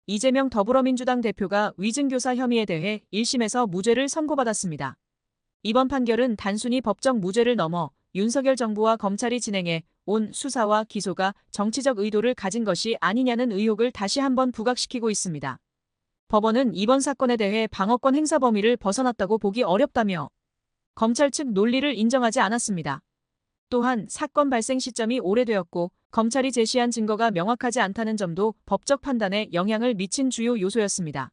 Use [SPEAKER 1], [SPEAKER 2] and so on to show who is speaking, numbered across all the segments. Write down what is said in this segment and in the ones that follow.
[SPEAKER 1] 이재명 더불어민주당 대표가 위증교사 혐의에 대해 1심에서 무죄를 선고받았습니다. 이번 판결은 단순히 법적 무죄를 넘어 윤석열 정부와 검찰이 진행해 온 수사와 기소가 정치적 의도를 가진 것이 아니냐는 의혹을 다시 한번 부각시키고 있습니다. 법원은 이번 사건에 대해 방어권 행사 범위를 벗어났다고 보기 어렵다며 검찰 측 논리를 인정하지 않았습니다. 또한 사건 발생 시점이 오래되었고 검찰이 제시한 증거가 명확하지 않다는 점도 법적 판단에 영향을 미친 주요 요소였습니다.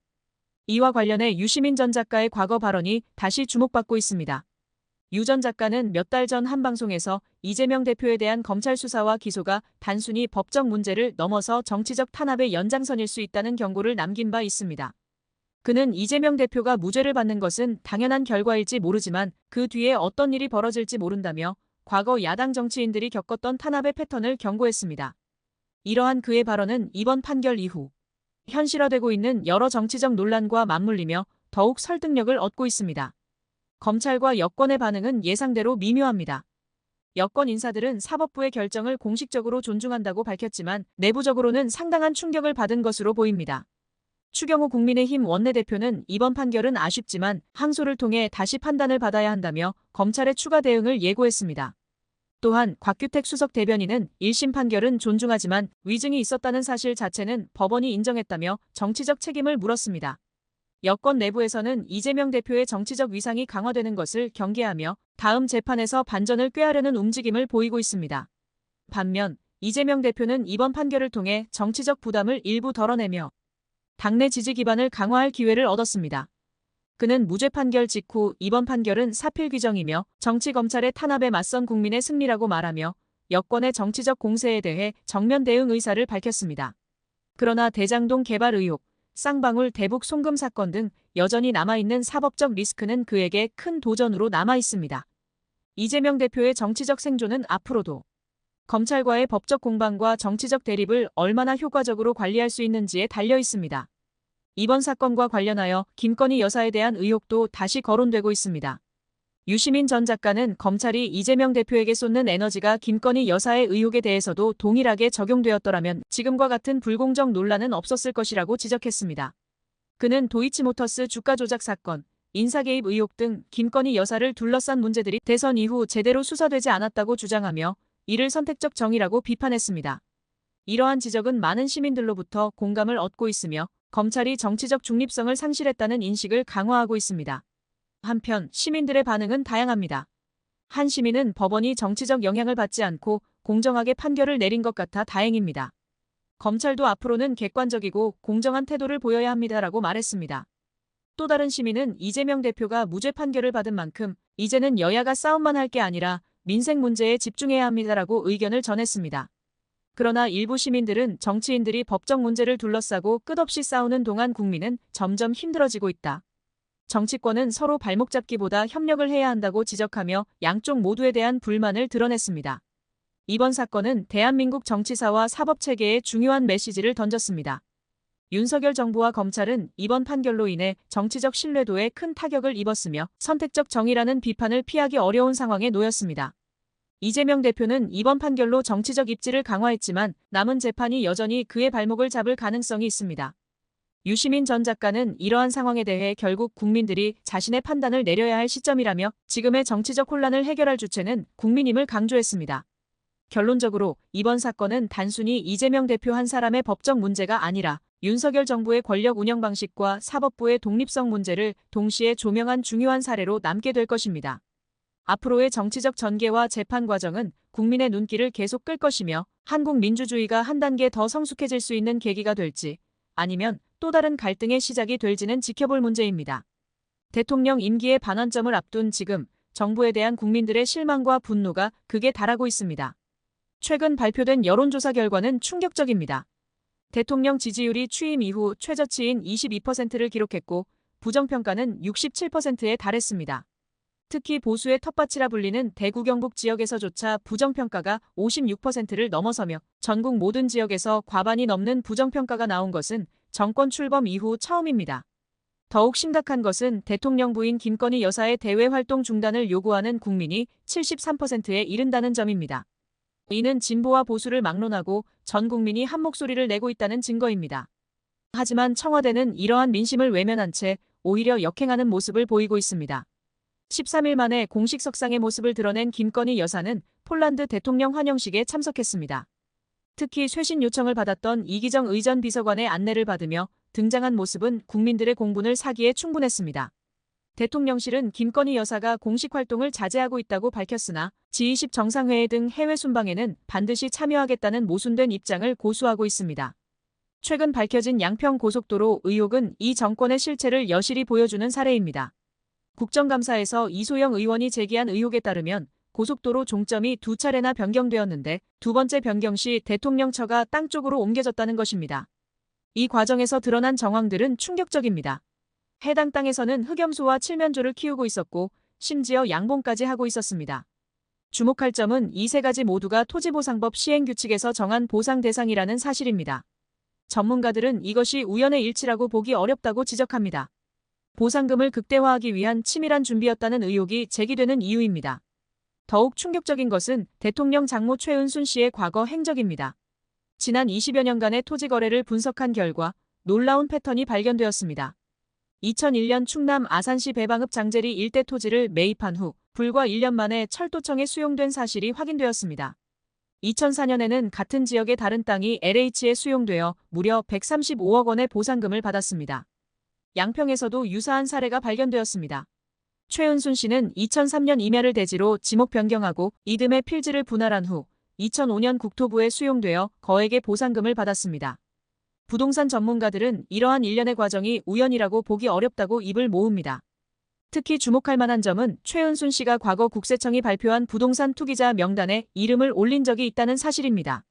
[SPEAKER 1] 이와 관련해 유시민 전 작가의 과거 발언이 다시 주목받고 있습니다. 유 전 작가는 몇 달 전 한 방송에서 이재명 대표에 대한 검찰 수사와 기소가 단순히 법적 문제를 넘어서 정치적 탄압의 연장선일 수 있다는 경고를 남긴 바 있습니다. 그는 이재명 대표가 무죄를 받는 것은 당연한 결과일지 모르지만 그 뒤에 어떤 일이 벌어질지 모른다며 과거 야당 정치인들이 겪었던 탄압의 패턴을 경고했습니다. 이러한 그의 발언은 이번 판결 이후 현실화되고 있는 여러 정치적 논란과 맞물리며 더욱 설득력을 얻고 있습니다. 검찰과 여권의 반응은 예상대로 미묘합니다. 여권 인사들은 사법부의 결정을 공식적으로 존중한다고 밝혔지만 내부적으로는 상당한 충격을 받은 것으로 보입니다. 추경호 국민의힘 원내대표는 이번 판결은 아쉽지만 항소를 통해 다시 판단을 받아야 한다며 검찰의 추가 대응을 예고했습니다. 또한 곽규택 수석 대변인은 1심 판결은 존중하지만 위증이 있었다는 사실 자체는 법원이 인정했다며 정치적 책임을 물었습니다. 여권 내부에서는 이재명 대표의 정치적 위상이 강화되는 것을 경계하며 다음 재판에서 반전을 꾀하려는 움직임을 보이고 있습니다. 반면 이재명 대표는 이번 판결을 통해 정치적 부담을 일부 덜어내며 당내 지지 기반을 강화할 기회를 얻었습니다. 그는 무죄 판결 직후 이번 판결은 사필 규정이며 정치 검찰의 탄압에 맞선 국민의 승리라고 말하며 여권의 정치적 공세에 대해 정면 대응 의사를 밝혔습니다. 그러나 대장동 개발 의혹, 쌍방울 대북 송금 사건 등 여전히 남아있는 사법적 리스크는 그에게 큰 도전으로 남아있습니다. 이재명 대표의 정치적 생존은 앞으로도 검찰과의 법적 공방과 정치적 대립을 얼마나 효과적으로 관리할 수 있는지에 달려 있습니다. 이번 사건과 관련하여 김건희 여사에 대한 의혹도 다시 거론되고 있습니다. 유시민 전 작가는 검찰이 이재명 대표에게 쏟는 에너지가 김건희 여사의 의혹에 대해서도 동일하게 적용되었더라면 지금과 같은 불공정 논란은 없었을 것이라고 지적했습니다. 그는 도이치모터스 주가 조작 사건, 인사 개입 의혹 등 김건희 여사를 둘러싼 문제들이 대선 이후 제대로 수사되지 않았다고 주장하며 이를 선택적 정의라고 비판했습니다. 이러한 지적은 많은 시민들로부터 공감을 얻고 있으며 검찰이 정치적 중립성을 상실했다는 인식을 강화하고 있습니다. 한편 시민들의 반응은 다양합니다. 한 시민은 법원이 정치적 영향을 받지 않고 공정하게 판결을 내린 것 같아 다행입니다. 검찰도 앞으로는 객관적이고 공정한 태도를 보여야 합니다라고 말했습니다. 또 다른 시민은 이재명 대표가 무죄 판결을 받은 만큼 이제는 여야가 싸움만 할 게 아니라 민생 문제에 집중해야 합니다라고 의견을 전했습니다. 그러나 일부 시민들은 정치인들이 법적 문제를 둘러싸고 끝없이 싸우는 동안 국민은 점점 힘들어지고 있다. 정치권은 서로 발목 잡기보다 협력을 해야 한다고 지적하며 양쪽 모두에 대한 불만을 드러냈습니다. 이번 사건은 대한민국 정치사와 사법체계에 중요한 메시지를 던졌습니다. 윤석열 정부와 검찰은 이번 판결로 인해 정치적 신뢰도에 큰 타격을 입었으며 선택적 정의라는 비판을 피하기 어려운 상황에 놓였습니다. 이재명 대표는 이번 판결로 정치적 입지를 강화했지만 남은 재판이 여전히 그의 발목을 잡을 가능성이 있습니다. 유시민 전 작가는 이러한 상황에 대해 결국 국민들이 자신의 판단을 내려야 할 시점이라며 지금의 정치적 혼란을 해결할 주체는 국민임을 강조했습니다. 결론적으로 이번 사건은 단순히 이재명 대표 한 사람의 법적 문제가 아니라 윤석열 정부의 권력 운영 방식과 사법부의 독립성 문제를 동시에 조명한 중요한 사례로 남게 될 것입니다. 앞으로의 정치적 전개와 재판 과정은 국민의 눈길을 계속 끌 것이며 한국 민주주의가 한 단계 더 성숙해질 수 있는 계기가 될지 아니면 또 다른 갈등의 시작이 될지는 지켜볼 문제입니다. 대통령 임기의 반환점을 앞둔 지금 정부에 대한 국민들의 실망과 분노가 극에 달하고 있습니다. 최근 발표된 여론조사 결과는 충격적입니다. 대통령 지지율이 취임 이후 최저치인 22%를 기록했고 부정평가는 67%에 달했습니다. 특히 보수의 텃밭이라 불리는 대구 경북 지역에서조차 부정평가가 56%를 넘어서며 전국 모든 지역에서 과반이 넘는 부정평가가 나온 것은 정권 출범 이후 처음입니다. 더욱 심각한 것은 대통령 부인 김건희 여사의 대외 활동 중단을 요구하는 국민이 73%에 이른다는 점입니다. 이는 진보와 보수를 막론하고 전 국민이 한 목소리를 내고 있다는 증거입니다. 하지만 청와대는 이러한 민심을 외면한 채 오히려 역행하는 모습을 보이고 있습니다. 13일 만에 공식 석상의 모습을 드러낸 김건희 여사는 폴란드 대통령 환영식에 참석했습니다. 특히 쇄신 요청을 받았던 이기정 의전 비서관의 안내를 받으며 등장한 모습은 국민들의 공분을 사기에 충분했습니다. 대통령실은 김건희 여사가 공식 활동을 자제하고 있다고 밝혔으나 G20 정상회의 등 해외 순방에는 반드시 참여하겠다는 모순된 입장을 고수하고 있습니다. 최근 밝혀진 양평 고속도로 의혹은 이 정권의 실체를 여실히 보여주는 사례입니다. 국정감사에서 이소영 의원이 제기한 의혹에 따르면 고속도로 종점이 2차례나 변경되었는데 두 번째 변경 시 대통령 처가 땅 쪽으로 옮겨졌다는 것입니다. 이 과정에서 드러난 정황들은 충격적입니다. 해당 땅에서는 흑염소와 칠면조를 키우고 있었고 심지어 양봉까지 하고 있었습니다. 주목할 점은 이 세 가지 모두가 토지보상법 시행규칙에서 정한 보상 대상이라는 사실입니다. 전문가들은 이것이 우연의 일치라고 보기 어렵다고 지적합니다. 보상금을 극대화하기 위한 치밀한 준비였다는 의혹이 제기되는 이유입니다. 더욱 충격적인 것은 대통령 장모 최은순 씨의 과거 행적입니다. 지난 20여 년간의 토지 거래를 분석한 결과 놀라운 패턴이 발견되었습니다. 2001년 충남 아산시 배방읍 장제리 일대 토지를 매입한 후 불과 1년 만에 철도청에 수용된 사실이 확인되었습니다. 2004년에는 같은 지역의 다른 땅이 LH에 수용되어 무려 135억 원의 보상금을 받았습니다. 양평에서도 유사한 사례가 발견되었습니다. 최은순 씨는 2003년 임야를 대지로 지목 변경하고 이듬해 필지를 분할한 후 2005년 국토부에 수용되어 거액의 보상금을 받았습니다. 부동산 전문가들은 이러한 일련의 과정이 우연이라고 보기 어렵다고 입을 모읍니다. 특히 주목할 만한 점은 최은순 씨가 과거 국세청이 발표한 부동산 투기자 명단에 이름을 올린 적이 있다는 사실입니다.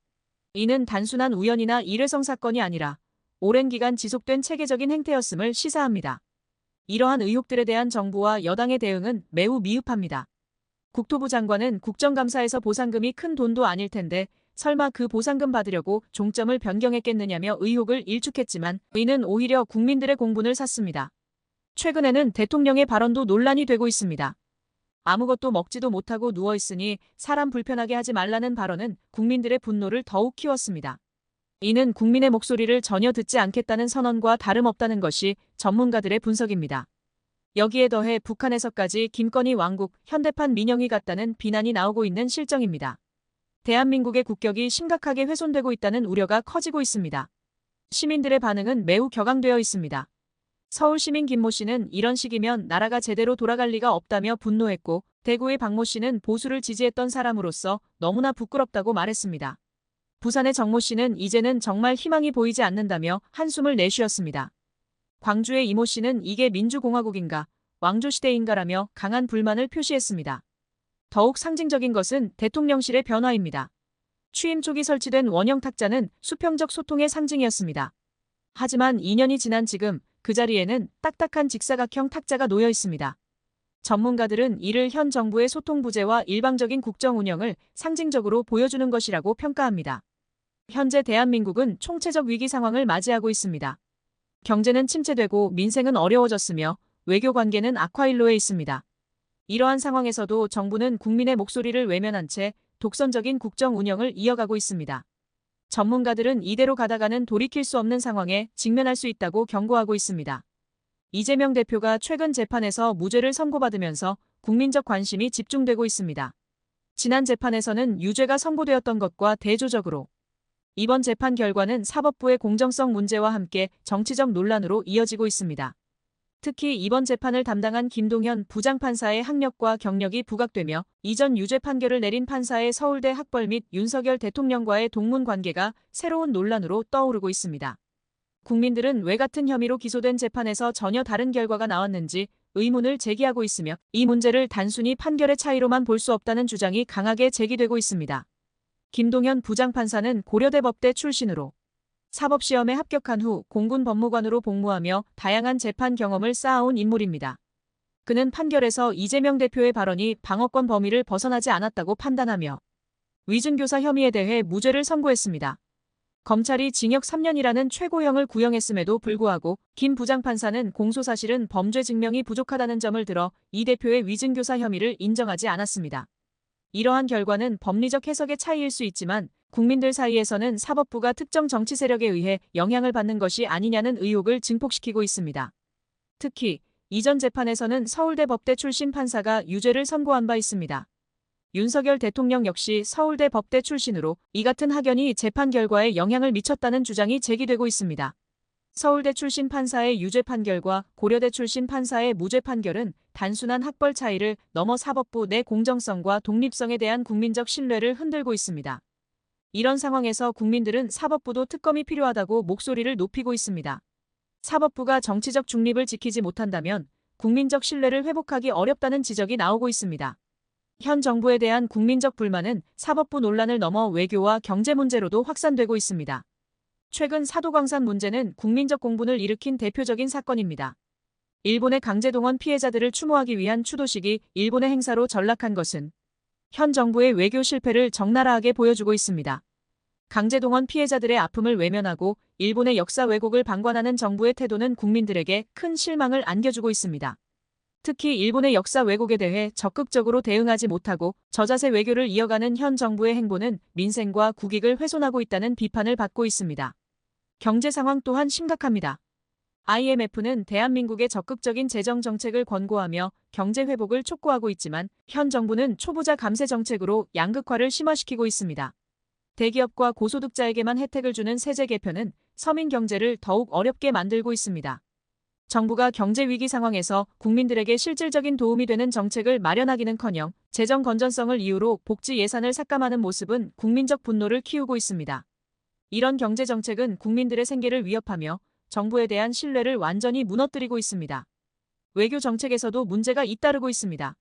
[SPEAKER 1] 이는 단순한 우연이나 일회성 사건이 아니라 오랜 기간 지속된 체계적인 행태였음을 시사합니다. 이러한 의혹들에 대한 정부와 여당의 대응은 매우 미흡합니다. 국토부 장관은 국정감사에서 보상금이 큰 돈도 아닐 텐데 설마 그 보상금 받으려고 종점을 변경했겠느냐며 의혹을 일축했지만 이는 오히려 국민들의 공분을 샀습니다. 최근에는 대통령의 발언도 논란이 되고 있습니다. 아무것도 먹지도 못하고 누워있으니 사람 불편하게 하지 말라는 발언은 국민들의 분노를 더욱 키웠습니다. 이는 국민의 목소리를 전혀 듣지 않겠다는 선언과 다름없다는 것이 전문가들의 분석입니다. 여기에 더해 북한에서까지 김건희 왕국, 현대판 민영이 같다는 비난이 나오고 있는 실정입니다. 대한민국의 국격이 심각하게 훼손되고 있다는 우려가 커지고 있습니다. 시민들의 반응은 매우 격앙되어 있습니다. 서울시민 김모 씨는 이런 식이면 나라가 제대로 돌아갈 리가 없다며 분노했고 대구의 박모 씨는 보수를 지지했던 사람으로서 너무나 부끄럽다고 말했습니다. 부산의 정모 씨는 이제는 정말 희망이 보이지 않는다며 한숨을 내쉬었습니다. 광주의 이모 씨는 이게 민주공화국인가, 왕조시대인가라며 강한 불만을 표시했습니다. 더욱 상징적인 것은 대통령실의 변화입니다. 취임 초기 설치된 원형 탁자는 수평적 소통의 상징이었습니다. 하지만 2년이 지난 지금 그 자리에는 딱딱한 직사각형 탁자가 놓여 있습니다. 전문가들은 이를 현 정부의 소통 부재와 일방적인 국정 운영을 상징적으로 보여주는 것이라고 평가합니다. 현재 대한민국은 총체적 위기 상황을 맞이하고 있습니다. 경제는 침체되고 민생은 어려워졌으며 외교 관계는 악화일로에 있습니다. 이러한 상황에서도 정부는 국민의 목소리를 외면한 채 독선적인 국정 운영을 이어가고 있습니다. 전문가들은 이대로 가다가는 돌이킬 수 없는 상황에 직면할 수 있다고 경고하고 있습니다. 이재명 대표가 최근 재판에서 무죄를 선고받으면서 국민적 관심이 집중되고 있습니다. 지난 재판에서는 유죄가 선고되었던 것과 대조적으로 이번 재판 결과는 사법부의 공정성 문제와 함께 정치적 논란으로 이어지고 있습니다. 특히 이번 재판을 담당한 김동현 부장판사의 학력과 경력이 부각되며 이전 유죄 판결을 내린 판사의 서울대 학벌 및 윤석열 대통령과의 동문 관계가 새로운 논란으로 떠오르고 있습니다. 국민들은 왜 같은 혐의로 기소된 재판에서 전혀 다른 결과가 나왔는지 의문을 제기하고 있으며 이 문제를 단순히 판결의 차이로만 볼 수 없다는 주장이 강하게 제기되고 있습니다. 김동현 부장판사는 고려대 법대 출신으로 사법시험에 합격한 후 공군 법무관으로 복무하며 다양한 재판 경험을 쌓아온 인물입니다. 그는 판결에서 이재명 대표의 발언이 방어권 범위를 벗어나지 않았다고 판단하며 위증교사 혐의에 대해 무죄를 선고했습니다. 검찰이 징역 3년이라는 최고형을 구형했음에도 불구하고 김 부장판사는 공소사실은 범죄 증명이 부족하다는 점을 들어 이 대표의 위증교사 혐의를 인정하지 않았습니다. 이러한 결과는 법리적 해석의 차이일 수 있지만 국민들 사이에서는 사법부가 특정 정치 세력에 의해 영향을 받는 것이 아니냐는 의혹을 증폭시키고 있습니다. 특히 이전 재판에서는 서울대 법대 출신 판사가 유죄를 선고한 바 있습니다. 윤석열 대통령 역시 서울대 법대 출신으로 이 같은 학연이 재판 결과에 영향을 미쳤다는 주장이 제기되고 있습니다. 서울대 출신 판사의 유죄 판결과 고려대 출신 판사의 무죄 판결은 단순한 학벌 차이를 넘어 사법부 내 공정성과 독립성에 대한 국민적 신뢰를 흔들고 있습니다. 이런 상황에서 국민들은 사법부도 특검이 필요하다고 목소리를 높이고 있습니다. 사법부가 정치적 중립을 지키지 못한다면 국민적 신뢰를 회복하기 어렵다는 지적이 나오고 있습니다. 현 정부에 대한 국민적 불만은 사법부 논란을 넘어 외교와 경제 문제로도 확산되고 있습니다. 최근 사도광산 문제는 국민적 공분을 일으킨 대표적인 사건입니다. 일본의 강제동원 피해자들을 추모하기 위한 추도식이 일본의 행사로 전락한 것은 현 정부의 외교 실패를 적나라하게 보여주고 있습니다. 강제동원 피해자들의 아픔을 외면하고 일본의 역사 왜곡을 방관하는 정부의 태도는 국민들에게 큰 실망을 안겨주고 있습니다. 특히 일본의 역사 왜곡에 대해 적극적으로 대응하지 못하고 저자세 외교를 이어가는 현 정부의 행보는 민생과 국익을 훼손하고 있다는 비판을 받고 있습니다. 경제 상황 또한 심각합니다. IMF는 대한민국의 적극적인 재정 정책을 권고하며 경제 회복을 촉구하고 있지만 현 정부는 초부자 감세 정책으로 양극화를 심화시키고 있습니다. 대기업과 고소득자에게만 혜택을 주는 세제 개편은 서민 경제를 더욱 어렵게 만들고 있습니다. 정부가 경제 위기 상황에서 국민들에게 실질적인 도움이 되는 정책을 마련하기는커녕 재정 건전성을 이유로 복지 예산을 삭감하는 모습은 국민적 분노를 키우고 있습니다. 이런 경제 정책은 국민들의 생계를 위협하며 정부에 대한 신뢰를 완전히 무너뜨리고 있습니다. 외교 정책에서도 문제가 잇따르고 있습니다.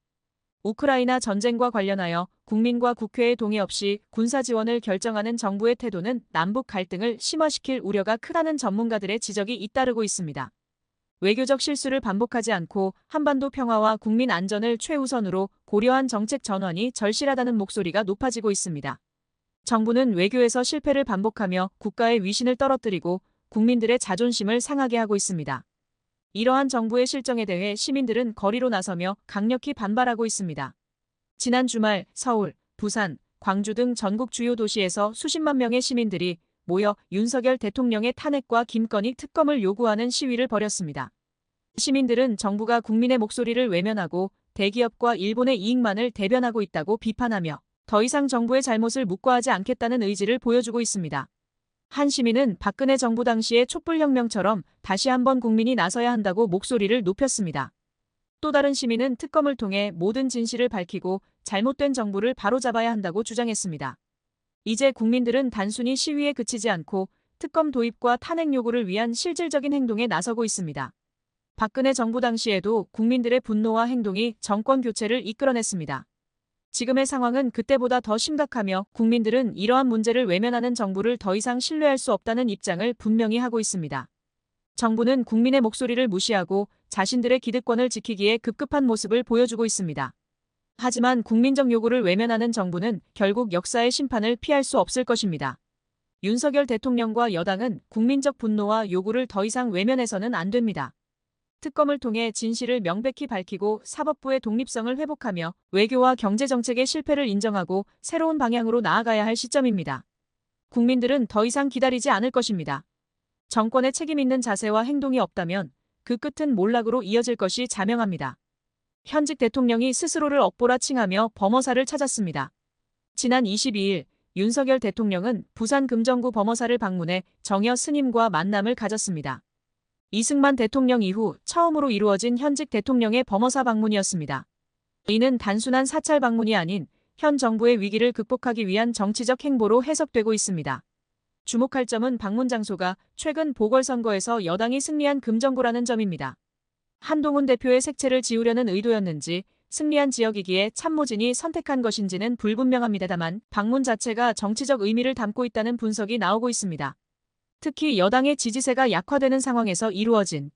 [SPEAKER 1] 우크라이나 전쟁과 관련하여 국민과 국회의 동의 없이 군사 지원을 결정하는 정부의 태도는 남북 갈등을 심화시킬 우려가 크다는 전문가들의 지적이 잇따르고 있습니다. 외교적 실수를 반복하지 않고 한반도 평화와 국민 안전을 최우선으로 고려한 정책 전환이 절실하다는 목소리가 높아지고 있습니다. 정부는 외교에서 실패를 반복하며 국가의 위신을 떨어뜨리고 국민들의 자존심을 상하게 하고 있습니다. 이러한 정부의 실정에 대해 시민들은 거리로 나서며 강력히 반발하고 있습니다. 지난 주말 서울, 부산, 광주 등 전국 주요 도시에서 수십만 명의 시민들이 모여 윤석열 대통령의 탄핵과 김건희 특검을 요구하는 시위를 벌였습니다. 시민들은 정부가 국민의 목소리를 외면하고 대기업과 일본의 이익만을 대변하고 있다고 비판하며 더 이상 정부의 잘못을 묵과하지 않겠다는 의지를 보여주고 있습니다. 한 시민은 박근혜 정부 당시의 촛불혁명처럼 다시 한번 국민이 나서야 한다고 목소리를 높였습니다. 또 다른 시민은 특검을 통해 모든 진실을 밝히고 잘못된 정부를 바로잡아야 한다고 주장했습니다. 이제 국민들은 단순히 시위에 그치지 않고 특검 도입과 탄핵 요구를 위한 실질적인 행동에 나서고 있습니다. 박근혜 정부 당시에도 국민들의 분노와 행동이 정권 교체를 이끌어냈습니다. 지금의 상황은 그때보다 더 심각하며 국민들은 이러한 문제를 외면하는 정부를 더 이상 신뢰할 수 없다는 입장을 분명히 하고 있습니다. 정부는 국민의 목소리를 무시하고 자신들의 기득권을 지키기에 급급한 모습을 보여주고 있습니다. 하지만 국민적 요구를 외면하는 정부는 결국 역사의 심판을 피할 수 없을 것입니다. 윤석열 대통령과 여당은 국민적 분노와 요구를 더 이상 외면해서는 안 됩니다. 특검을 통해 진실을 명백히 밝히고 사법부의 독립성을 회복하며 외교와 경제정책의 실패를 인정하고 새로운 방향으로 나아가야 할 시점입니다. 국민들은 더 이상 기다리지 않을 것입니다. 정권의 책임 있는 자세와 행동이 없다면 그 끝은 몰락으로 이어질 것이 자명합니다. 현직 대통령이 스스로를 억보라 칭하며 범어사를 찾았습니다. 지난 22일 윤석열 대통령은 부산 금정구 범어사를 방문해 정여 스님과 만남을 가졌습니다. 이승만 대통령 이후 처음으로 이루어진 현직 대통령의 범어사 방문이었습니다. 이는 단순한 사찰 방문이 아닌 현 정부의 위기를 극복하기 위한 정치적 행보로 해석되고 있습니다. 주목할 점은 방문 장소가 최근 보궐선거에서 여당이 승리한 금정구라는 점입니다. 한동훈 대표의 색채를 지우려는 의도였는지 승리한 지역이기에 참모진이 선택한 것인지는 불분명합니다만 방문 자체가 정치적 의미를 담고 있다는 분석이 나오고 있습니다. 특히 여당의 지지세가 약화되는 상황에서 이루어진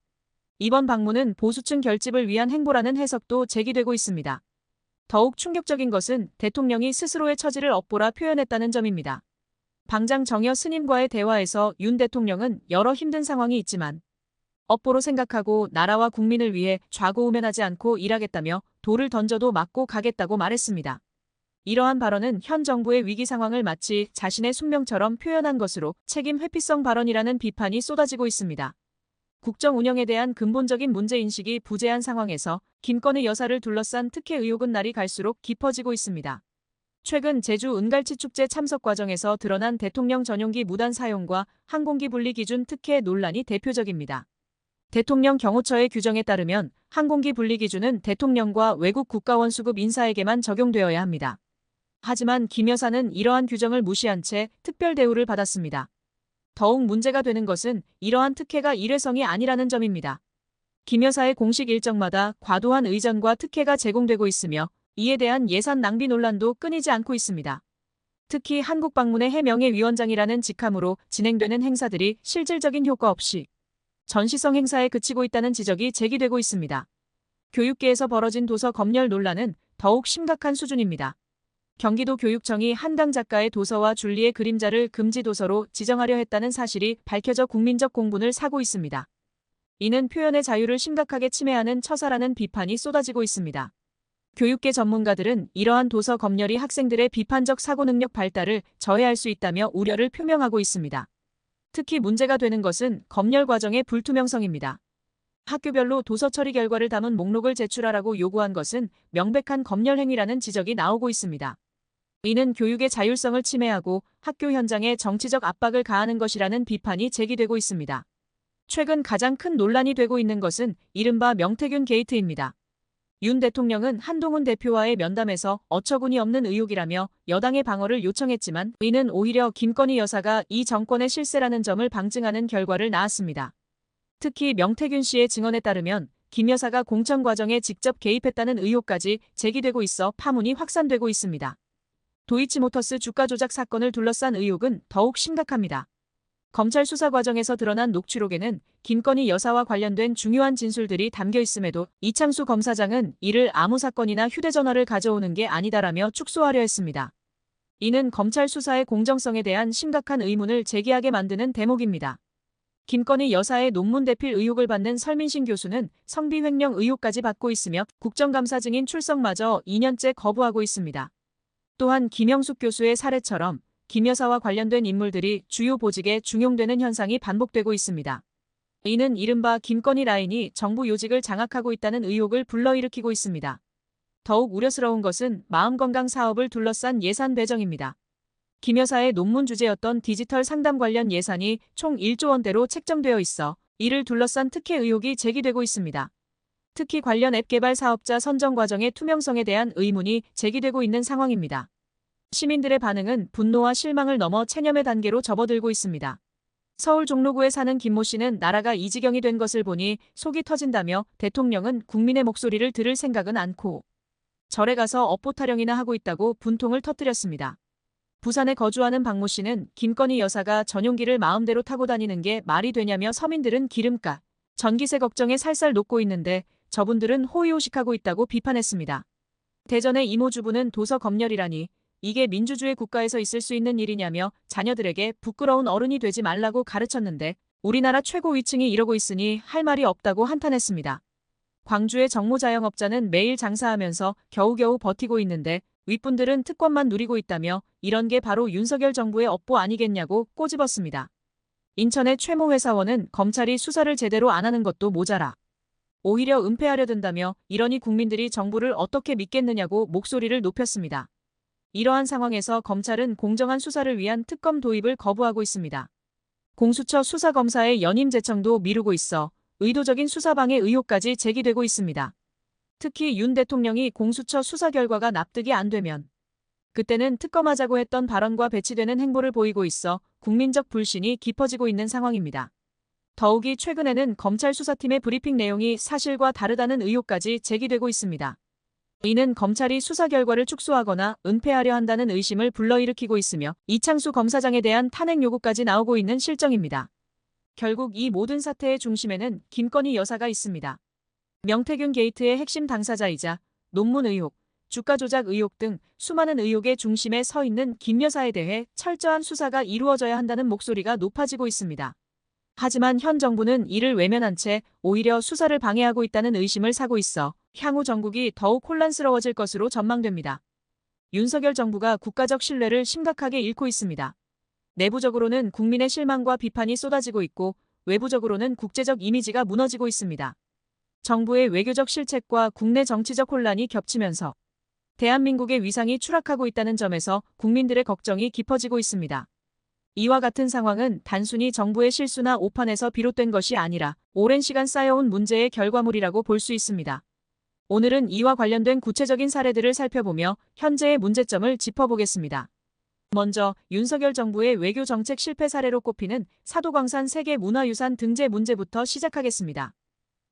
[SPEAKER 1] 이번 방문은 보수층 결집을 위한 행보라는 해석도 제기되고 있습니다. 더욱 충격적인 것은 대통령이 스스로의 처지를 업보라 표현했다는 점입니다. 방장 정여 스님과의 대화에서 윤 대통령은 여러 힘든 상황이 있지만 업보로 생각하고 나라와 국민을 위해 좌고우면하지 않고 일하겠다며 돌을 던져도 맞고 가겠다고 말했습니다. 이러한 발언은 현 정부의 위기 상황을 마치 자신의 숙명처럼 표현한 것으로 책임 회피성 발언이라는 비판이 쏟아지고 있습니다. 국정 운영에 대한 근본적인 문제인식이 부재한 상황에서 김건희 여사를 둘러싼 특혜 의혹은 날이 갈수록 깊어지고 있습니다. 최근 제주 은갈치 축제 참석 과정에서 드러난 대통령 전용기 무단 사용과 항공기 분리 기준 특혜 논란이 대표적입니다. 대통령 경호처의 규정에 따르면 항공기 분리 기준은 대통령과 외국 국가원 수급 인사에게만 적용되어야 합니다. 하지만 김 여사는 이러한 규정을 무시한 채 특별 대우를 받았습니다. 더욱 문제가 되는 것은 이러한 특혜가 일회성이 아니라는 점입니다. 김 여사의 공식 일정마다 과도한 의전과 특혜가 제공되고 있으며 이에 대한 예산 낭비 논란도 끊이지 않고 있습니다. 특히 한국 방문의 해명예위원장이라는 직함으로 진행되는 행사들이 실질적인 효과 없이 전시성 행사에 그치고 있다는 지적이 제기되고 있습니다. 교육계에서 벌어진 도서 검열 논란은 더욱 심각한 수준입니다. 경기도 교육청이 한강 작가의 도서와 줄리의 그림자를 금지 도서로 지정하려 했다는 사실이 밝혀져 국민적 공분을 사고 있습니다. 이는 표현의 자유를 심각하게 침해하는 처사라는 비판이 쏟아지고 있습니다. 교육계 전문가들은 이러한 도서 검열이 학생들의 비판적 사고 능력 발달을 저해할 수 있다며 우려를 표명하고 있습니다. 특히 문제가 되는 것은 검열 과정의 불투명성입니다. 학교별로 도서 처리 결과를 담은 목록을 제출하라고 요구한 것은 명백한 검열 행위라는 지적이 나오고 있습니다. 이는 교육의 자율성을 침해하고 학교 현장에 정치적 압박을 가하는 것이라는 비판이 제기되고 있습니다. 최근 가장 큰 논란이 되고 있는 것은 이른바 명태균 게이트입니다. 윤 대통령은 한동훈 대표와의 면담에서 어처구니 없는 의혹이라며 여당의 방어를 요청했지만 이는 오히려 김건희 여사가 이 정권의 실세라는 점을 방증하는 결과를 낳았습니다. 특히 명태균 씨의 증언에 따르면 김 여사가 공천 과정에 직접 개입했다는 의혹까지 제기되고 있어 파문이 확산되고 있습니다. 도이치모터스 주가 조작 사건을 둘러싼 의혹은 더욱 심각합니다. 검찰 수사 과정에서 드러난 녹취록에는 김건희 여사와 관련된 중요한 진술들이 담겨 있음에도 이창수 검사장은 이를 아무 사건이나 휴대전화를 가져오는 게 아니다라며 축소하려 했습니다. 이는 검찰 수사의 공정성에 대한 심각한 의문을 제기하게 만드는 대목입니다. 김건희 여사의 논문 대필 의혹을 받는 설민신 교수는 성비 횡령 의혹까지 받고 있으며 국정감사 증인 출석마저 2년째 거부하고 있습니다. 또한 김영숙 교수의 사례처럼 김 여사와 관련된 인물들이 주요 보직에 중용되는 현상이 반복되고 있습니다. 이는 이른바 김건희 라인이 정부 요직을 장악하고 있다는 의혹을 불러일으키고 있습니다. 더욱 우려스러운 것은 마음건강 사업을 둘러싼 예산 배정입니다. 김 여사의 논문 주제였던 디지털 상담 관련 예산이 총 1조 원대로 책정되어 있어 이를 둘러싼 특혜 의혹이 제기되고 있습니다. 특히 관련 앱 개발 사업자 선정 과정의 투명성에 대한 의문이 제기되고 있는 상황입니다. 시민들의 반응은 분노와 실망을 넘어 체념의 단계로 접어들고 있습니다. 서울 종로구에 사는 김모 씨는 나라가 이 지경이 된 것을 보니 속이 터진다며 대통령은 국민의 목소리를 들을 생각은 않고 절에 가서 업보 타령이나 하고 있다고 분통을 터뜨렸습니다. 부산에 거주하는 박모 씨는 김건희 여사가 전용기를 마음대로 타고 다니는 게 말이 되냐며 서민들은 기름값, 전기세 걱정에 살살 녹고 있는데 저분들은 호의호식하고 있다고 비판했습니다. 대전의 이모 주부는 도서 검열이라니 이게 민주주의 국가에서 있을 수 있는 일이냐며 자녀들에게 부끄러운 어른이 되지 말라고 가르쳤는데 우리나라 최고 위층이 이러고 있으니 할 말이 없다고 한탄했습니다. 광주의 정모 자영업자는 매일 장사하면서 겨우겨우 버티고 있는데 윗분들은 특권만 누리고 있다며 이런 게 바로 윤석열 정부의 업보 아니겠냐고 꼬집었습니다. 인천의 최모 회사원은 검찰이 수사를 제대로 안 하는 것도 모자라 오히려 은폐하려 든다며 이러니 국민들이 정부를 어떻게 믿겠느냐고 목소리를 높였습니다. 이러한 상황에서 검찰은 공정한 수사를 위한 특검 도입을 거부하고 있습니다. 공수처 수사검사의 연임 제청도 미루고 있어 의도적인 수사방해 의혹까지 제기되고 있습니다. 특히 윤 대통령이 공수처 수사 결과가 납득이 안 되면 그때는 특검하자고 했던 발언과 배치되는 행보를 보이고 있어 국민적 불신이 깊어지고 있는 상황입니다. 더욱이 최근에는 검찰 수사팀의 브리핑 내용이 사실과 다르다는 의혹까지 제기되고 있습니다. 이는 검찰이 수사 결과를 축소하거나 은폐하려 한다는 의심을 불러일으키고 있으며 이창수 검사장에 대한 탄핵 요구까지 나오고 있는 실정입니다. 결국 이 모든 사태의 중심에는 김건희 여사가 있습니다. 명태균 게이트의 핵심 당사자이자 논문 의혹, 주가 조작 의혹 등 수많은 의혹의 중심에 서 있는 김 여사에 대해 철저한 수사가 이루어져야 한다는 목소리가 높아지고 있습니다. 하지만 현 정부는 이를 외면한 채 오히려 수사를 방해하고 있다는 의심을 사고 있어 향후 정국이 더욱 혼란스러워질 것으로 전망됩니다. 윤석열 정부가 국가적 신뢰를 심각하게 잃고 있습니다. 내부적으로는 국민의 실망과 비판이 쏟아지고 있고 외부적으로는 국제적 이미지가 무너지고 있습니다. 정부의 외교적 실책과 국내 정치적 혼란이 겹치면서 대한민국의 위상이 추락하고 있다는 점에서 국민들의 걱정이 깊어지고 있습니다. 이와 같은 상황은 단순히 정부의 실수나 오판에서 비롯된 것이 아니라 오랜 시간 쌓여온 문제의 결과물이라고 볼 수 있습니다. 오늘은 이와 관련된 구체적인 사례들을 살펴보며 현재의 문제점을 짚어보겠습니다. 먼저 윤석열 정부의 외교 정책 실패 사례로 꼽히는 사도광산 세계문화유산 등재 문제부터 시작하겠습니다.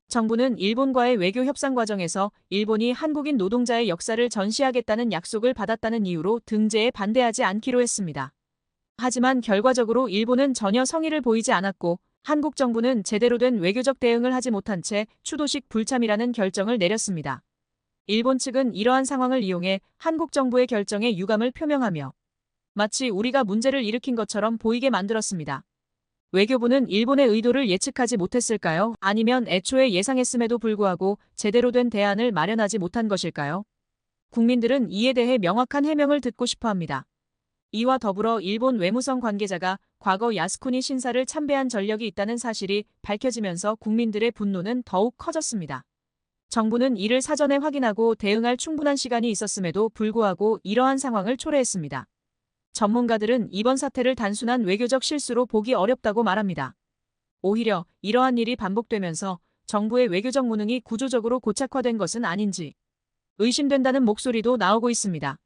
[SPEAKER 1] 정부는 일본과의 외교 협상 과정에서 일본이 한국인 노동자의 역사를 전시하겠다는 약속을 받았다는 이유로 등재에 반대하지 않기로 했습니다. 하지만 결과적으로 일본은 전혀 성의를 보이지 않았고 한국 정부는 제대로 된 외교적 대응을 하지 못한 채 추도식 불참이라는 결정을 내렸습니다. 일본 측은 이러한 상황을 이용해 한국 정부의 결정에 유감을 표명하며 마치 우리가 문제를 일으킨 것처럼 보이게 만들었습니다. 외교부는 일본의 의도를 예측하지 못했을까요? 아니면 애초에 예상했음에도 불구하고 제대로 된 대안을 마련하지 못한 것일까요? 국민들은 이에 대해 명확한 해명을 듣고 싶어 합니다. 이와 더불어 일본 외무성 관계자가 과거 야스쿠니 신사를 참배한 전력이 있다는 사실이 밝혀지면서 국민들의 분노는 더욱 커졌습니다. 정부는 이를 사전에 확인하고 대응할 충분한 시간이 있었음에도 불구하고 이러한 상황을 초래했습니다. 전문가들은 이번 사태를 단순한 외교적 실수로 보기 어렵다고 말합니다. 오히려 이러한 일이 반복되면서 정부의 외교적 무능이 구조적으로 고착화된 것은 아닌지 의심된다는 목소리도 나오고 있습니다.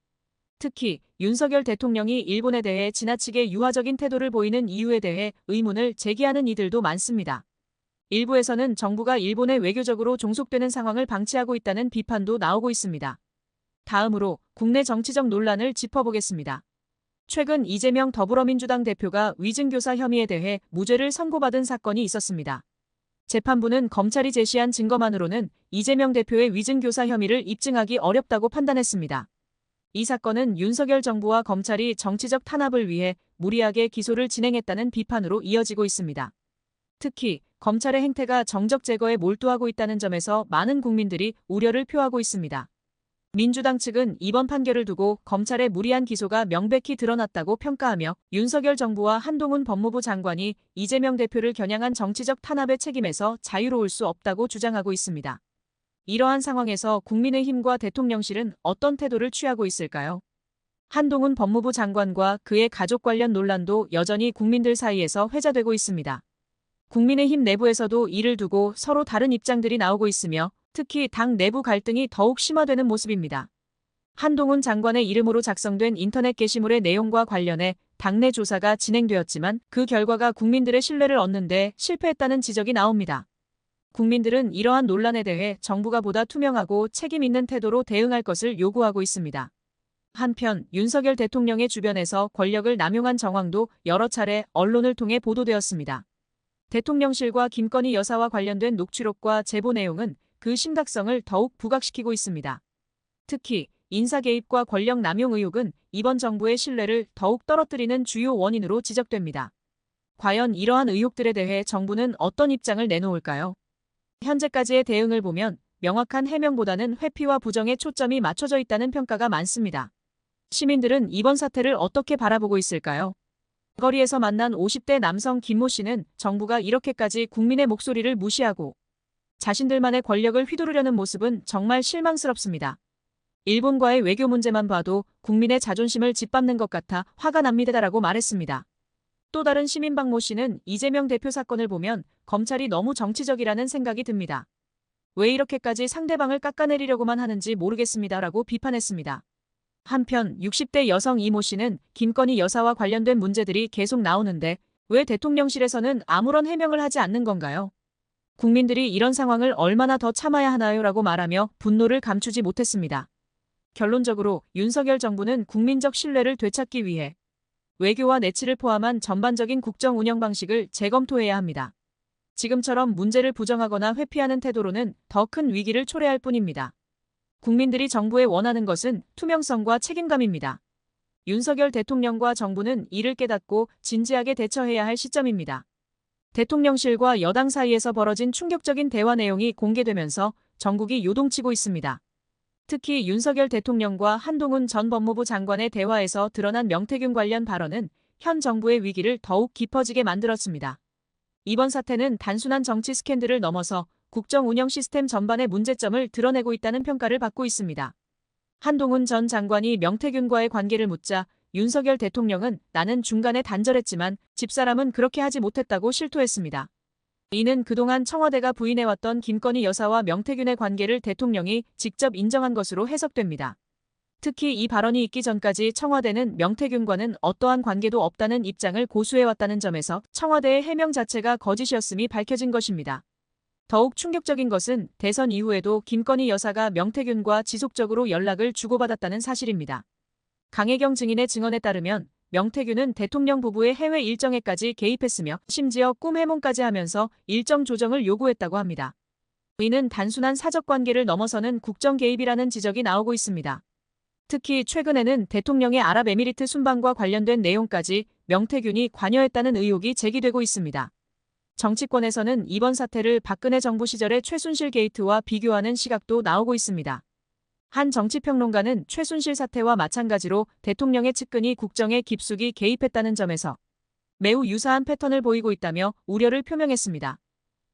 [SPEAKER 1] 특히 윤석열 대통령이 일본에 대해 지나치게 유화적인 태도를 보이는 이유에 대해 의문을 제기하는 이들도 많습니다. 일부에서는 정부가 일본에 외교적으로 종속되는 상황을 방치하고 있다는 비판도 나오고 있습니다. 다음으로 국내 정치적 논란을 짚어보겠습니다. 최근 이재명 더불어민주당 대표가 위증교사 혐의에 대해 무죄를 선고받은 사건이 있었습니다. 재판부는 검찰이 제시한 증거만으로는 이재명 대표의 위증교사 혐의를 입증하기 어렵다고 판단했습니다. 이 사건은 윤석열 정부와 검찰이 정치적 탄압을 위해 무리하게 기소를 진행했다는 비판으로 이어지고 있습니다. 특히 검찰의 행태가 정적 제거에 몰두하고 있다는 점에서 많은 국민들이 우려를 표하고 있습니다. 민주당 측은 이번 판결을 두고 검찰의 무리한 기소가 명백히 드러났다고 평가하며 윤석열 정부와 한동훈 법무부 장관이 이재명 대표를 겨냥한 정치적 탄압의 책임에서 자유로울 수 없다고 주장하고 있습니다. 이러한 상황에서 국민의힘과 대통령실은 어떤 태도를 취하고 있을까요? 한동훈 법무부 장관과 그의 가족 관련 논란도 여전히 국민들 사이에서 회자되고 있습니다. 국민의힘 내부에서도 이를 두고 서로 다른 입장들이 나오고 있으며 특히 당 내부 갈등이 더욱 심화되는 모습입니다. 한동훈 장관의 이름으로 작성된 인터넷 게시물의 내용과 관련해 당내 조사가 진행되었지만 그 결과가 국민들의 신뢰를 얻는 데 실패했다는 지적이 나옵니다. 국민들은 이러한 논란에 대해 정부가 보다 투명하고 책임 있는 태도로 대응할 것을 요구하고 있습니다. 한편 윤석열 대통령의 주변에서 권력을 남용한 정황도 여러 차례 언론을 통해 보도되었습니다. 대통령실과 김건희 여사와 관련된 녹취록과 제보 내용은 그 심각성을 더욱 부각시키고 있습니다. 특히 인사 개입과 권력 남용 의혹은 이번 정부의 신뢰를 더욱 떨어뜨리는 주요 원인으로 지적됩니다. 과연 이러한 의혹들에 대해 정부는 어떤 입장을 내놓을까요? 현재까지의 대응을 보면 명확한 해명보다는 회피와 부정에 초점이 맞춰져 있다는 평가가 많습니다. 시민들은 이번 사태를 어떻게 바라보고 있을까요? 거리에서 만난 50대 남성 김모 씨는 정부가 이렇게까지 국민의 목소리를 무시하고 자신들만의 권력을 휘두르려는 모습은 정말 실망스럽습니다. 일본과의 외교 문제만 봐도 국민의 자존심을 짓밟는 것 같아 화가 납니다라고 말했습니다. 또 다른 시민 박모 씨는 이재명 대표 사건을 보면 검찰이 너무 정치적이라는 생각이 듭니다. 왜 이렇게까지 상대방을 깎아내리려고만 하는지 모르겠습니다라고 비판했습니다. 한편 60대 여성 이모 씨는 김건희 여사와 관련된 문제들이 계속 나오는데 왜 대통령실에서는 아무런 해명을 하지 않는 건가요? 국민들이 이런 상황을 얼마나 더 참아야 하나요? 라고 말하며 분노를 감추지 못했습니다. 결론적으로 윤석열 정부는 국민적 신뢰를 되찾기 위해 외교와 내치를 포함한 전반적인 국정 운영 방식을 재검토해야 합니다. 지금처럼 문제를 부정하거나 회피하는 태도로는 더 큰 위기를 초래할 뿐입니다. 국민들이 정부에 원하는 것은 투명성과 책임감입니다. 윤석열 대통령과 정부는 이를 깨닫고 진지하게 대처해야 할 시점입니다. 대통령실과 여당 사이에서 벌어진 충격적인 대화 내용이 공개되면서 전국이 요동치고 있습니다. 특히 윤석열 대통령과 한동훈 전 법무부 장관의 대화에서 드러난 명태균 관련 발언은 현 정부의 위기를 더욱 깊어지게 만들었습니다. 이번 사태는 단순한 정치 스캔들을 넘어서 국정 운영 시스템 전반의 문제점을 드러내고 있다는 평가를 받고 있습니다. 한동훈 전 장관이 명태균과의 관계를 묻자 윤석열 대통령은 나는 중간에 단절했지만 집사람은 그렇게 하지 못했다고 실토했습니다. 이는 그동안 청와대가 부인해왔던 김건희 여사와 명태균의 관계를 대통령이 직접 인정한 것으로 해석됩니다. 특히 이 발언이 있기 전까지 청와대는 명태균과는 어떠한 관계도 없다는 입장을 고수해왔다는 점에서 청와대의 해명 자체가 거짓이었음이 밝혀진 것입니다. 더욱 충격적인 것은 대선 이후에도 김건희 여사가 명태균과 지속적으로 연락을 주고받았다는 사실입니다. 강혜경 증인의 증언에 따르면 명태균은 대통령 부부의 해외 일정에까지 개입했으며 심지어 꿈 해몽까지 하면서 일정 조정을 요구했다고 합니다. 이는 단순한 사적 관계를 넘어서는 국정 개입이라는 지적이 나오고 있습니다. 특히 최근에는 대통령의 아랍에미리트 순방과 관련된 내용까지 명태균이 관여했다는 의혹이 제기되고 있습니다. 정치권에서는 이번 사태를 박근혜 정부 시절의 최순실 게이트와 비교하는 시각도 나오고 있습니다. 한 정치평론가는 최순실 사태와 마찬가지로 대통령의 측근이 국정에 깊숙이 개입했다는 점에서 매우 유사한 패턴을 보이고 있다며 우려를 표명했습니다.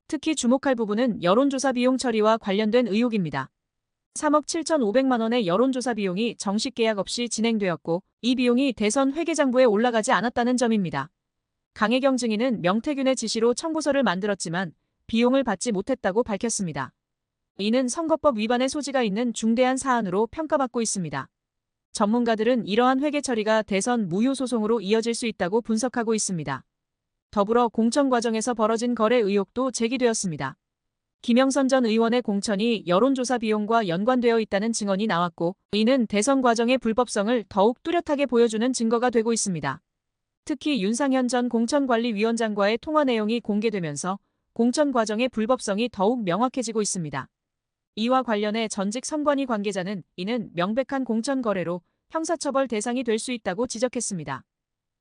[SPEAKER 1] 특히 주목할 부분은 여론조사 비용 처리와 관련된 의혹입니다. 3억 7,500만 원의 여론조사 비용이 정식 계약 없이 진행되었고 이 비용이 대선 회계장부에 올라가지 않았다는 점입니다. 강혜경 증인은 명태균의 지시로 청구서를 만들었지만 비용을 받지 못했다고 밝혔습니다. 이는 선거법 위반의 소지가 있는 중대한 사안으로 평가받고 있습니다. 전문가들은 이러한 회계 처리가 대선 무효 소송으로 이어질 수 있다고 분석하고 있습니다. 더불어 공천 과정에서 벌어진 거래 의혹도 제기되었습니다. 김영선 전 의원의 공천이 여론조사 비용과 연관되어 있다는 증언이 나왔고 이는 대선 과정의 불법성을 더욱 뚜렷하게 보여주는 증거가 되고 있습니다. 특히 윤상현 전 공천관리위원장과의 통화 내용이 공개되면서 공천 과정의 불법성이 더욱 명확해지고 있습니다. 이와 관련해 전직 선관위 관계자는 이는 명백한 공천 거래로 형사처벌 대상이 될 수 있다고 지적했습니다.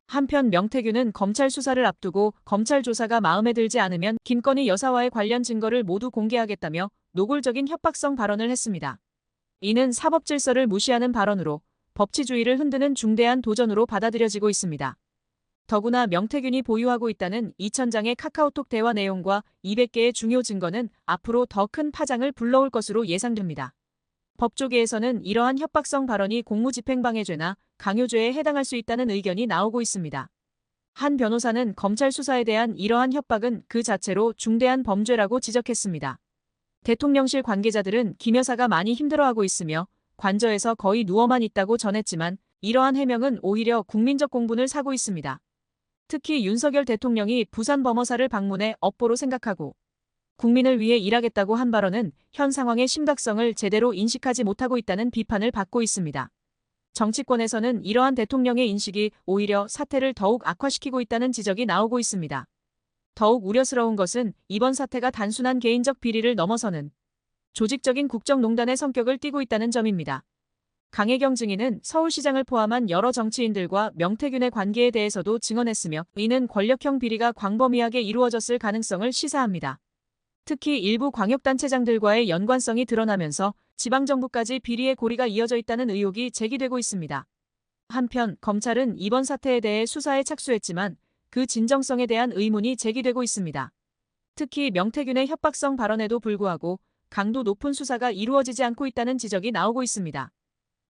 [SPEAKER 1] 한편 명태균은 검찰 수사를 앞두고 검찰 조사가 마음에 들지 않으면 김건희 여사와의 관련 증거를 모두 공개하겠다며 노골적인 협박성 발언을 했습니다. 이는 사법 질서를 무시하는 발언으로 법치주의를 흔드는 중대한 도전으로 받아들여지고 있습니다. 더구나 명태균이 보유하고 있다는 2,000장의 카카오톡 대화 내용과 200개의 중요 증거는 앞으로 더 큰 파장을 불러올 것으로 예상됩니다. 법조계에서는 이러한 협박성 발언이 공무집행방해죄나 강요죄에 해당할 수 있다는 의견이 나오고 있습니다. 한 변호사는 검찰 수사에 대한 이러한 협박은 그 자체로 중대한 범죄라고 지적했습니다. 대통령실 관계자들은 김 여사가 많이 힘들어하고 있으며 관저에서 거의 누워만 있다고 전했지만 이러한 해명은 오히려 국민적 공분을 사고 있습니다. 특히 윤석열 대통령이 부산 범어사를 방문해 업보로 생각하고 국민을 위해 일하겠다고 한 발언은 현 상황의 심각성을 제대로 인식하지 못하고 있다는 비판을 받고 있습니다. 정치권에서는 이러한 대통령의 인식이 오히려 사태를 더욱 악화시키고 있다는 지적이 나오고 있습니다. 더욱 우려스러운 것은 이번 사태가 단순한 개인적 비리를 넘어서는 조직적인 국정농단의 성격을 띠고 있다는 점입니다. 강혜경 증인은 서울시장을 포함한 여러 정치인들과 명태균의 관계에 대해서도 증언했으며 이는 권력형 비리가 광범위하게 이루어졌을 가능성을 시사합니다. 특히 일부 광역단체장들과의 연관성이 드러나면서 지방정부까지 비리의 고리가 이어져 있다는 의혹이 제기되고 있습니다. 한편 검찰은 이번 사태에 대해 수사에 착수했지만 그 진정성에 대한 의문이 제기되고 있습니다. 특히 명태균의 협박성 발언에도 불구하고 강도 높은 수사가 이루어지지 않고 있다는 지적이 나오고 있습니다.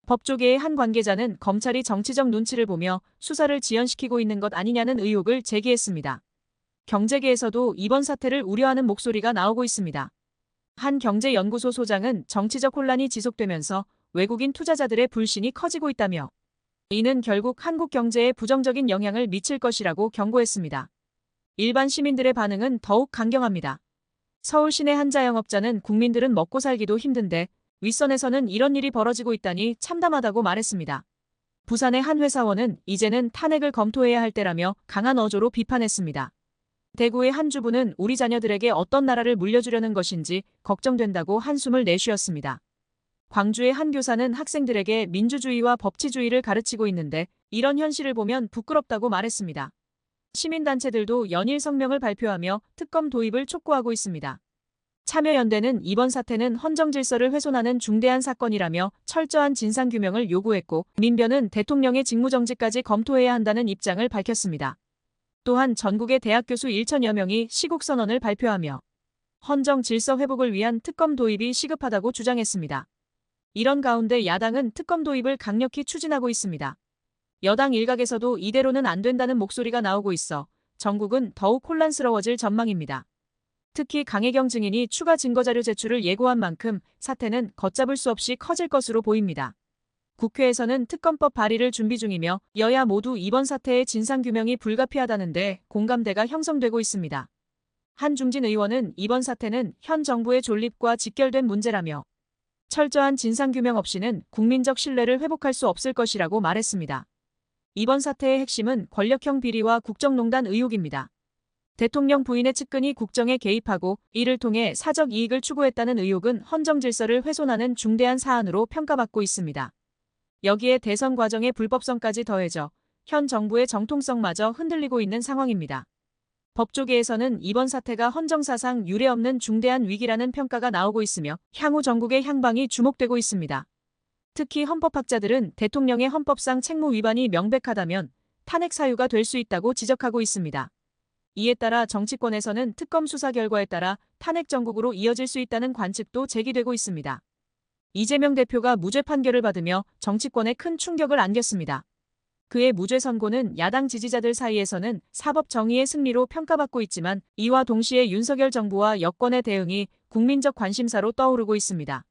[SPEAKER 1] 법조계의 한 관계자는 검찰이 정치적 눈치를 보며 수사를 지연시키고 있는 것 아니냐는 의혹을 제기했습니다. 경제계에서도 이번 사태를 우려하는 목소리가 나오고 있습니다. 한 경제연구소 소장은 정치적 혼란이 지속되면서 외국인 투자자들의 불신이 커지고 있다며 이는 결국 한국 경제에 부정적인 영향을 미칠 것이라고 경고했습니다. 일반 시민들의 반응은 더욱 강경합니다. 서울 시내 한 자영업자는 국민들은 먹고 살기도 힘든데 윗선에서는 이런 일이 벌어지고 있다니 참담하다고 말했습니다. 부산의 한 회사원은 이제는 탄핵을 검토해야 할 때라며 강한 어조로 비판했습니다. 대구의 한 주부는 우리 자녀들에게 어떤 나라를 물려주려는 것인지 걱정된다고 한숨을 내쉬었습니다. 광주의 한 교사는 학생들에게 민주주의와 법치주의를 가르치고 있는데 이런 현실을 보면 부끄럽다고 말했습니다. 시민단체들도 연일 성명을 발표하며 특검 도입을 촉구하고 있습니다. 참여연대는 이번 사태는 헌정질서를 훼손하는 중대한 사건이라며 철저한 진상규명을 요구했고, 민변은 대통령의 직무정지까지 검토해야 한다는 입장을 밝혔습니다. 또한 전국의 대학 교수 1천여 명이 시국선언을 발표하며 헌정 질서 회복을 위한 특검 도입이 시급하다고 주장했습니다. 이런 가운데 야당은 특검 도입을 강력히 추진하고 있습니다. 여당 일각에서도 이대로는 안 된다는 목소리가 나오고 있어 전국은 더욱 혼란스러워질 전망입니다. 특히 강혜경 증인이 추가 증거자료 제출을 예고한 만큼 사태는 걷잡을 수 없이 커질 것으로 보입니다. 국회에서는 특검법 발의를 준비 중이며 여야 모두 이번 사태의 진상규명이 불가피하다는데 공감대가 형성되고 있습니다. 한중진 의원은 이번 사태는 현 정부의 존립과 직결된 문제라며 철저한 진상규명 없이는 국민적 신뢰를 회복할 수 없을 것이라고 말했습니다. 이번 사태의 핵심은 권력형 비리와 국정농단 의혹입니다. 대통령 부인의 측근이 국정에 개입하고 이를 통해 사적 이익을 추구했다는 의혹은 헌정질서를 훼손하는 중대한 사안으로 평가받고 있습니다. 여기에 대선 과정의 불법성까지 더해져 현 정부의 정통성마저 흔들리고 있는 상황입니다. 법조계에서는 이번 사태가 헌정사상 유례없는 중대한 위기라는 평가가 나오고 있으며 향후 전국의 향방이 주목되고 있습니다. 특히 헌법학자들은 대통령의 헌법상 책무 위반이 명백하다면 탄핵 사유가 될 수 있다고 지적하고 있습니다. 이에 따라 정치권에서는 특검 수사 결과에 따라 탄핵 정국으로 이어질 수 있다는 관측도 제기되고 있습니다. 이재명 대표가 무죄 판결을 받으며 정치권에 큰 충격을 안겼습니다. 그의 무죄 선고는 야당 지지자들 사이에서는 사법 정의의 승리로 평가받고 있지만 이와 동시에 윤석열 정부와 여권의 대응이 국민적 관심사로 떠오르고 있습니다.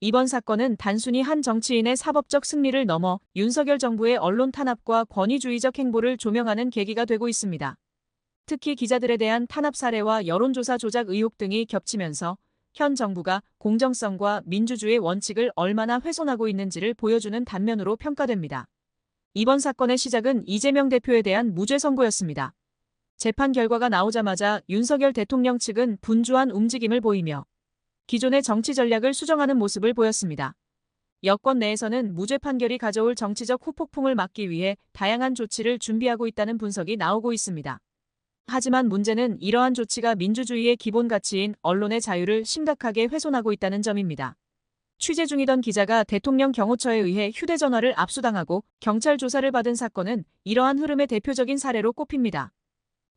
[SPEAKER 1] 이번 사건은 단순히 한 정치인의 사법적 승리를 넘어 윤석열 정부의 언론 탄압과 권위주의적 행보를 조명하는 계기가 되고 있습니다. 특히 기자들에 대한 탄압 사례와 여론조사 조작 의혹 등이 겹치면서 현 정부가 공정성과 민주주의의 원칙을 얼마나 훼손하고 있는지를 보여주는 단면으로 평가됩니다. 이번 사건의 시작은 이재명 대표에 대한 무죄 선고였습니다. 재판 결과가 나오자마자 윤석열 대통령 측은 분주한 움직임을 보이며 기존의 정치 전략을 수정하는 모습을 보였습니다. 여권 내에서는 무죄 판결이 가져올 정치적 후폭풍을 막기 위해 다양한 조치를 준비하고 있다는 분석이 나오고 있습니다. 하지만 문제는 이러한 조치가 민주주의의 기본 가치인 언론의 자유를 심각하게 훼손하고 있다는 점입니다. 취재 중이던 기자가 대통령 경호처에 의해 휴대전화를 압수당하고 경찰 조사를 받은 사건은 이러한 흐름의 대표적인 사례로 꼽힙니다.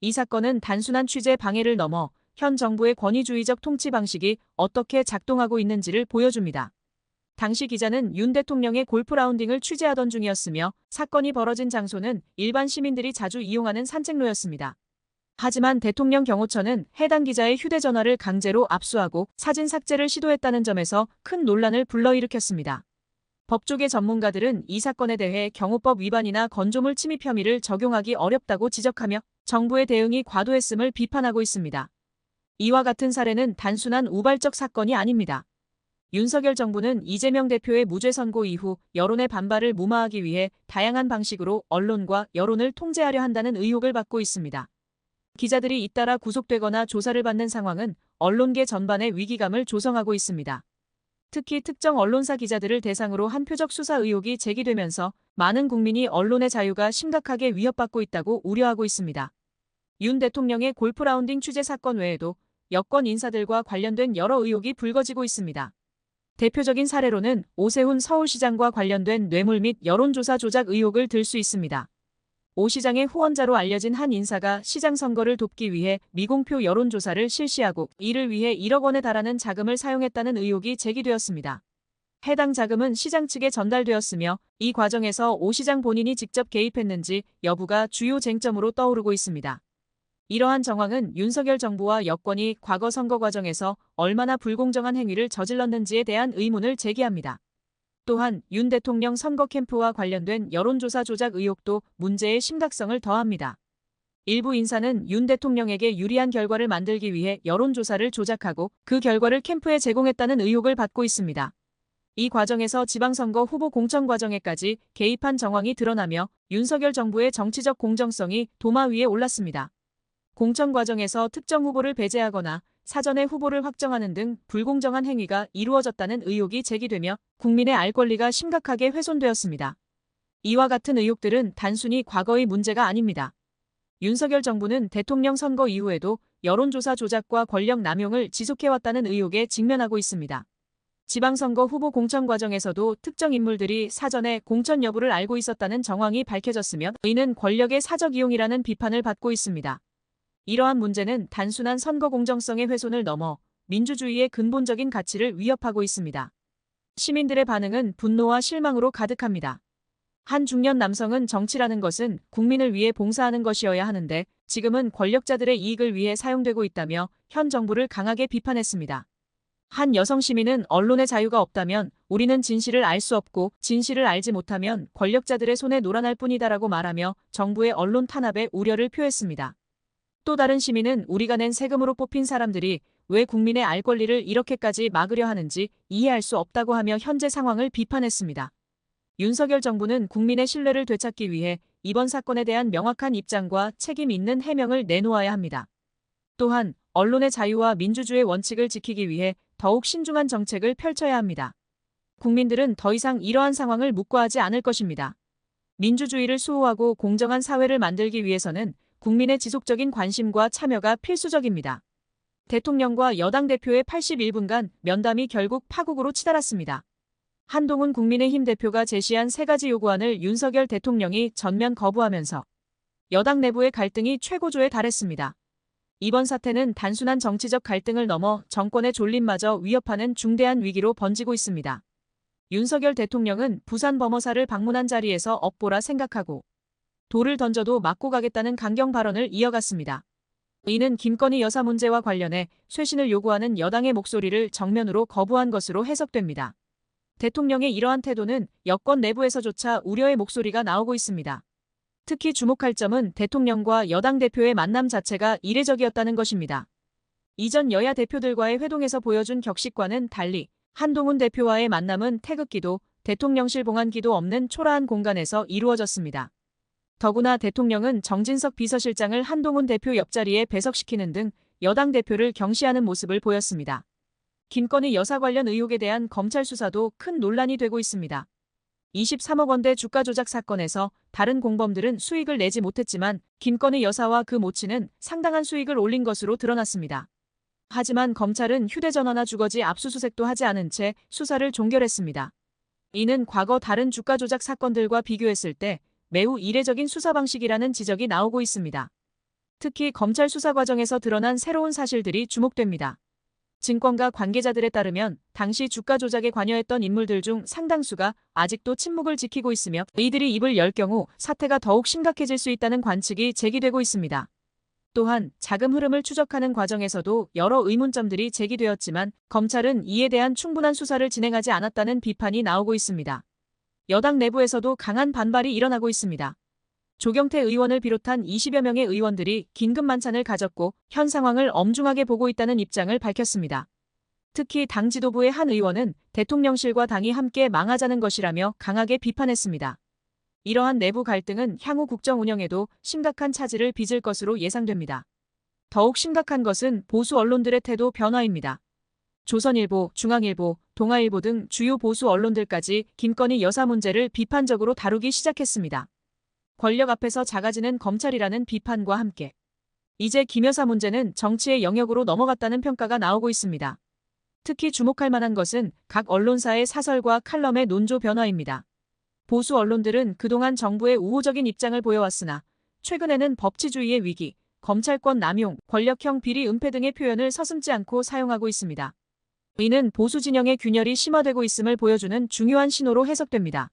[SPEAKER 1] 이 사건은 단순한 취재 방해를 넘어 현 정부의 권위주의적 통치 방식이 어떻게 작동하고 있는지를 보여줍니다. 당시 기자는 윤 대통령의 골프 라운딩을 취재하던 중이었으며 사건이 벌어진 장소는 일반 시민들이 자주 이용하는 산책로였습니다. 하지만 대통령 경호처는 해당 기자의 휴대전화를 강제로 압수하고 사진 삭제를 시도했다는 점에서 큰 논란을 불러일으켰습니다. 법조계 전문가들은 이 사건에 대해 경호법 위반이나 건조물 침입 혐의를 적용하기 어렵다고 지적하며 정부의 대응이 과도했음을 비판하고 있습니다. 이와 같은 사례는 단순한 우발적 사건이 아닙니다. 윤석열 정부는 이재명 대표의 무죄 선고 이후 여론의 반발을 무마하기 위해 다양한 방식으로 언론과 여론을 통제하려 한다는 의혹을 받고 있습니다. 기자들이 잇따라 구속되거나 조사를 받는 상황은 언론계 전반의 위기감을 조성하고 있습니다. 특히 특정 언론사 기자들을 대상으로 한 표적 수사 의혹이 제기되면서 많은 국민이 언론의 자유가 심각하게 위협받고 있다고 우려하고 있습니다. 윤 대통령의 골프 라운딩 취재 사건 외에도 여권 인사들과 관련된 여러 의혹이 불거지고 있습니다. 대표적인 사례로는 오세훈 서울시장과 관련된 뇌물 및 여론조사 조작 의혹을 들 수 있습니다. 오 시장의 후원자로 알려진 한 인사가 시장 선거를 돕기 위해 미공표 여론조사를 실시하고 이를 위해 1억 원에 달하는 자금을 사용했다는 의혹이 제기되었습니다. 해당 자금은 시장 측에 전달되었으며 이 과정에서 오 시장 본인이 직접 개입했는지 여부가 주요 쟁점으로 떠오르고 있습니다. 이러한 정황은 윤석열 정부와 여권이 과거 선거 과정에서 얼마나 불공정한 행위를 저질렀는지에 대한 의문을 제기합니다. 또한 윤 대통령 선거 캠프와 관련된 여론조사 조작 의혹도 문제의 심각성을 더합니다. 일부 인사는 윤 대통령에게 유리한 결과를 만들기 위해 여론조사를 조작하고 그 결과를 캠프에 제공했다는 의혹을 받고 있습니다. 이 과정에서 지방선거 후보 공천 과정에까지 개입한 정황이 드러나며 윤석열 정부의 정치적 공정성이 도마 위에 올랐습니다. 공천 과정에서 특정 후보를 배제하거나 사전에 후보를 확정하는 등 불공정한 행위가 이루어졌다는 의혹이 제기되며 국민의 알 권리가 심각하게 훼손되었습니다. 이와 같은 의혹들은 단순히 과거의 문제가 아닙니다. 윤석열 정부는 대통령 선거 이후에도 여론조사 조작과 권력 남용을 지속해왔다는 의혹에 직면하고 있습니다. 지방선거 후보 공천 과정에서도 특정 인물들이 사전에 공천 여부를 알고 있었다는 정황이 밝혀졌으며 이는 권력의 사적 이용이라는 비판을 받고 있습니다. 이러한 문제는 단순한 선거 공정성의 훼손을 넘어 민주주의의 근본적인 가치를 위협하고 있습니다. 시민들의 반응은 분노와 실망으로 가득합니다. 한 중년 남성은 정치라는 것은 국민을 위해 봉사하는 것이어야 하는데 지금은 권력자들의 이익을 위해 사용되고 있다며 현 정부를 강하게 비판했습니다. 한 여성 시민은 언론의 자유가 없다면 우리는 진실을 알 수 없고 진실을 알지 못하면 권력자들의 손에 놀아날 뿐이다라고 말하며 정부의 언론 탄압에 우려를 표했습니다. 또 다른 시민은 우리가 낸 세금으로 뽑힌 사람들이 왜 국민의 알 권리를 이렇게까지 막으려 하는지 이해할 수 없다고 하며 현재 상황을 비판했습니다. 윤석열 정부는 국민의 신뢰를 되찾기 위해 이번 사건에 대한 명확한 입장과 책임 있는 해명을 내놓아야 합니다. 또한 언론의 자유와 민주주의 원칙을 지키기 위해 더욱 신중한 정책을 펼쳐야 합니다. 국민들은 더 이상 이러한 상황을 묵과하지 않을 것입니다. 민주주의를 수호하고 공정한 사회를 만들기 위해서는 국민의 지속적인 관심과 참여가 필수적입니다. 대통령과 여당 대표의 81분간 면담이 결국 파국으로 치달았습니다. 한동훈 국민의힘 대표가 제시한 3가지 요구안을 윤석열 대통령이 전면 거부하면서 여당 내부의 갈등이 최고조에 달했습니다. 이번 사태는 단순한 정치적 갈등을 넘어 정권의 존립마저 위협하는 중대한 위기로 번지고 있습니다. 윤석열 대통령은 부산 범어사를 방문한 자리에서 업보라 생각하고 돌을 던져도 맞고 가겠다는 강경 발언을 이어갔습니다. 이는 김건희 여사 문제와 관련해 쇄신을 요구하는 여당의 목소리를 정면으로 거부한 것으로 해석됩니다. 대통령의 이러한 태도는 여권 내부에서조차 우려의 목소리가 나오고 있습니다. 특히 주목할 점은 대통령과 여당 대표의 만남 자체가 이례적이었다는 것입니다. 이전 여야 대표들과의 회동에서 보여준 격식과는 달리 한동훈 대표와의 만남은 태극기도 대통령실 봉안기도 없는 초라한 공간에서 이루어졌습니다. 더구나 대통령은 정진석 비서실장을 한동훈 대표 옆자리에 배석시키는 등 여당 대표를 경시하는 모습을 보였습니다. 김건희 여사 관련 의혹에 대한 검찰 수사도 큰 논란이 되고 있습니다. 23억 원대 주가 조작 사건에서 다른 공범들은 수익을 내지 못했지만 김건희 여사와 그 모친은 상당한 수익을 올린 것으로 드러났습니다. 하지만 검찰은 휴대전화나 주거지 압수수색도 하지 않은 채 수사를 종결했습니다. 이는 과거 다른 주가 조작 사건들과 비교했을 때 매우 이례적인 수사 방식이라는 지적이 나오고 있습니다. 특히 검찰 수사 과정에서 드러난 새로운 사실들이 주목됩니다. 증권가 관계자들에 따르면 당시 주가 조작에 관여했던 인물들 중 상당수가 아직도 침묵을 지키고 있으며 이들이 입을 열 경우 사태가 더욱 심각해질 수 있다는 관측이 제기되고 있습니다. 또한 자금 흐름을 추적하는 과정에서도 여러 의문점들이 제기되었지만 검찰은 이에 대한 충분한 수사를 진행하지 않았다는 비판이 나오고 있습니다. 여당 내부에서도 강한 반발이 일어나고 있습니다. 조경태 의원을 비롯한 20여 명의 의원들이 긴급 만찬을 가졌고 현 상황을 엄중하게 보고 있다는 입장을 밝혔습니다. 특히 당 지도부의 한 의원은 대통령실과 당이 함께 망하자는 것이라며 강하게 비판했습니다. 이러한 내부 갈등은 향후 국정 운영에도 심각한 차질을 빚을 것으로 예상됩니다. 더욱 심각한 것은 보수 언론들의 태도 변화입니다. 조선일보, 중앙일보, 동아일보 등 주요 보수 언론들까지 김건희 여사 문제를 비판적으로 다루기 시작했습니다. 권력 앞에서 작아지는 검찰이라는 비판과 함께 이제 김 여사 문제는 정치의 영역으로 넘어갔다는 평가가 나오고 있습니다. 특히 주목할 만한 것은 각 언론사의 사설과 칼럼의 논조 변화입니다. 보수 언론들은 그동안 정부의 우호적인 입장을 보여왔으나 최근에는 법치주의의 위기, 검찰권 남용, 권력형 비리 은폐 등의 표현을 서슴지 않고 사용하고 있습니다. 이는 보수 진영의 균열이 심화되고 있음을 보여주는 중요한 신호로 해석됩니다.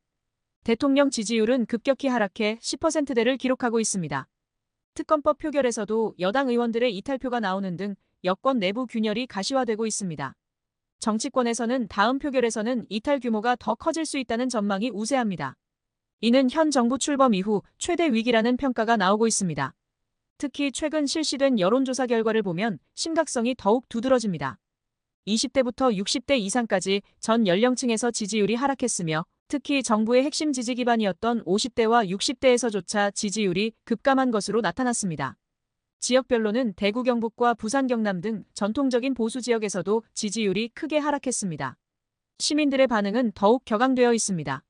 [SPEAKER 1] 대통령 지지율은 급격히 하락해 10%대를 기록하고 있습니다. 특검법 표결에서도 여당 의원들의 이탈표가 나오는 등 여권 내부 균열이 가시화되고 있습니다. 정치권에서는 다음 표결에서는 이탈 규모가 더 커질 수 있다는 전망이 우세합니다. 이는 현 정부 출범 이후 최대 위기라는 평가가 나오고 있습니다. 특히 최근 실시된 여론조사 결과를 보면 심각성이 더욱 두드러집니다. 20대부터 60대 이상까지 전 연령층에서 지지율이 하락했으며 특히 정부의 핵심 지지 기반이었던 50대와 60대에서조차 지지율이 급감한 것으로 나타났습니다. 지역별로는 대구 경북과 부산 경남 등 전통적인 보수 지역에서도 지지율이 크게 하락했습니다. 시민들의 반응은 더욱 격앙되어 있습니다.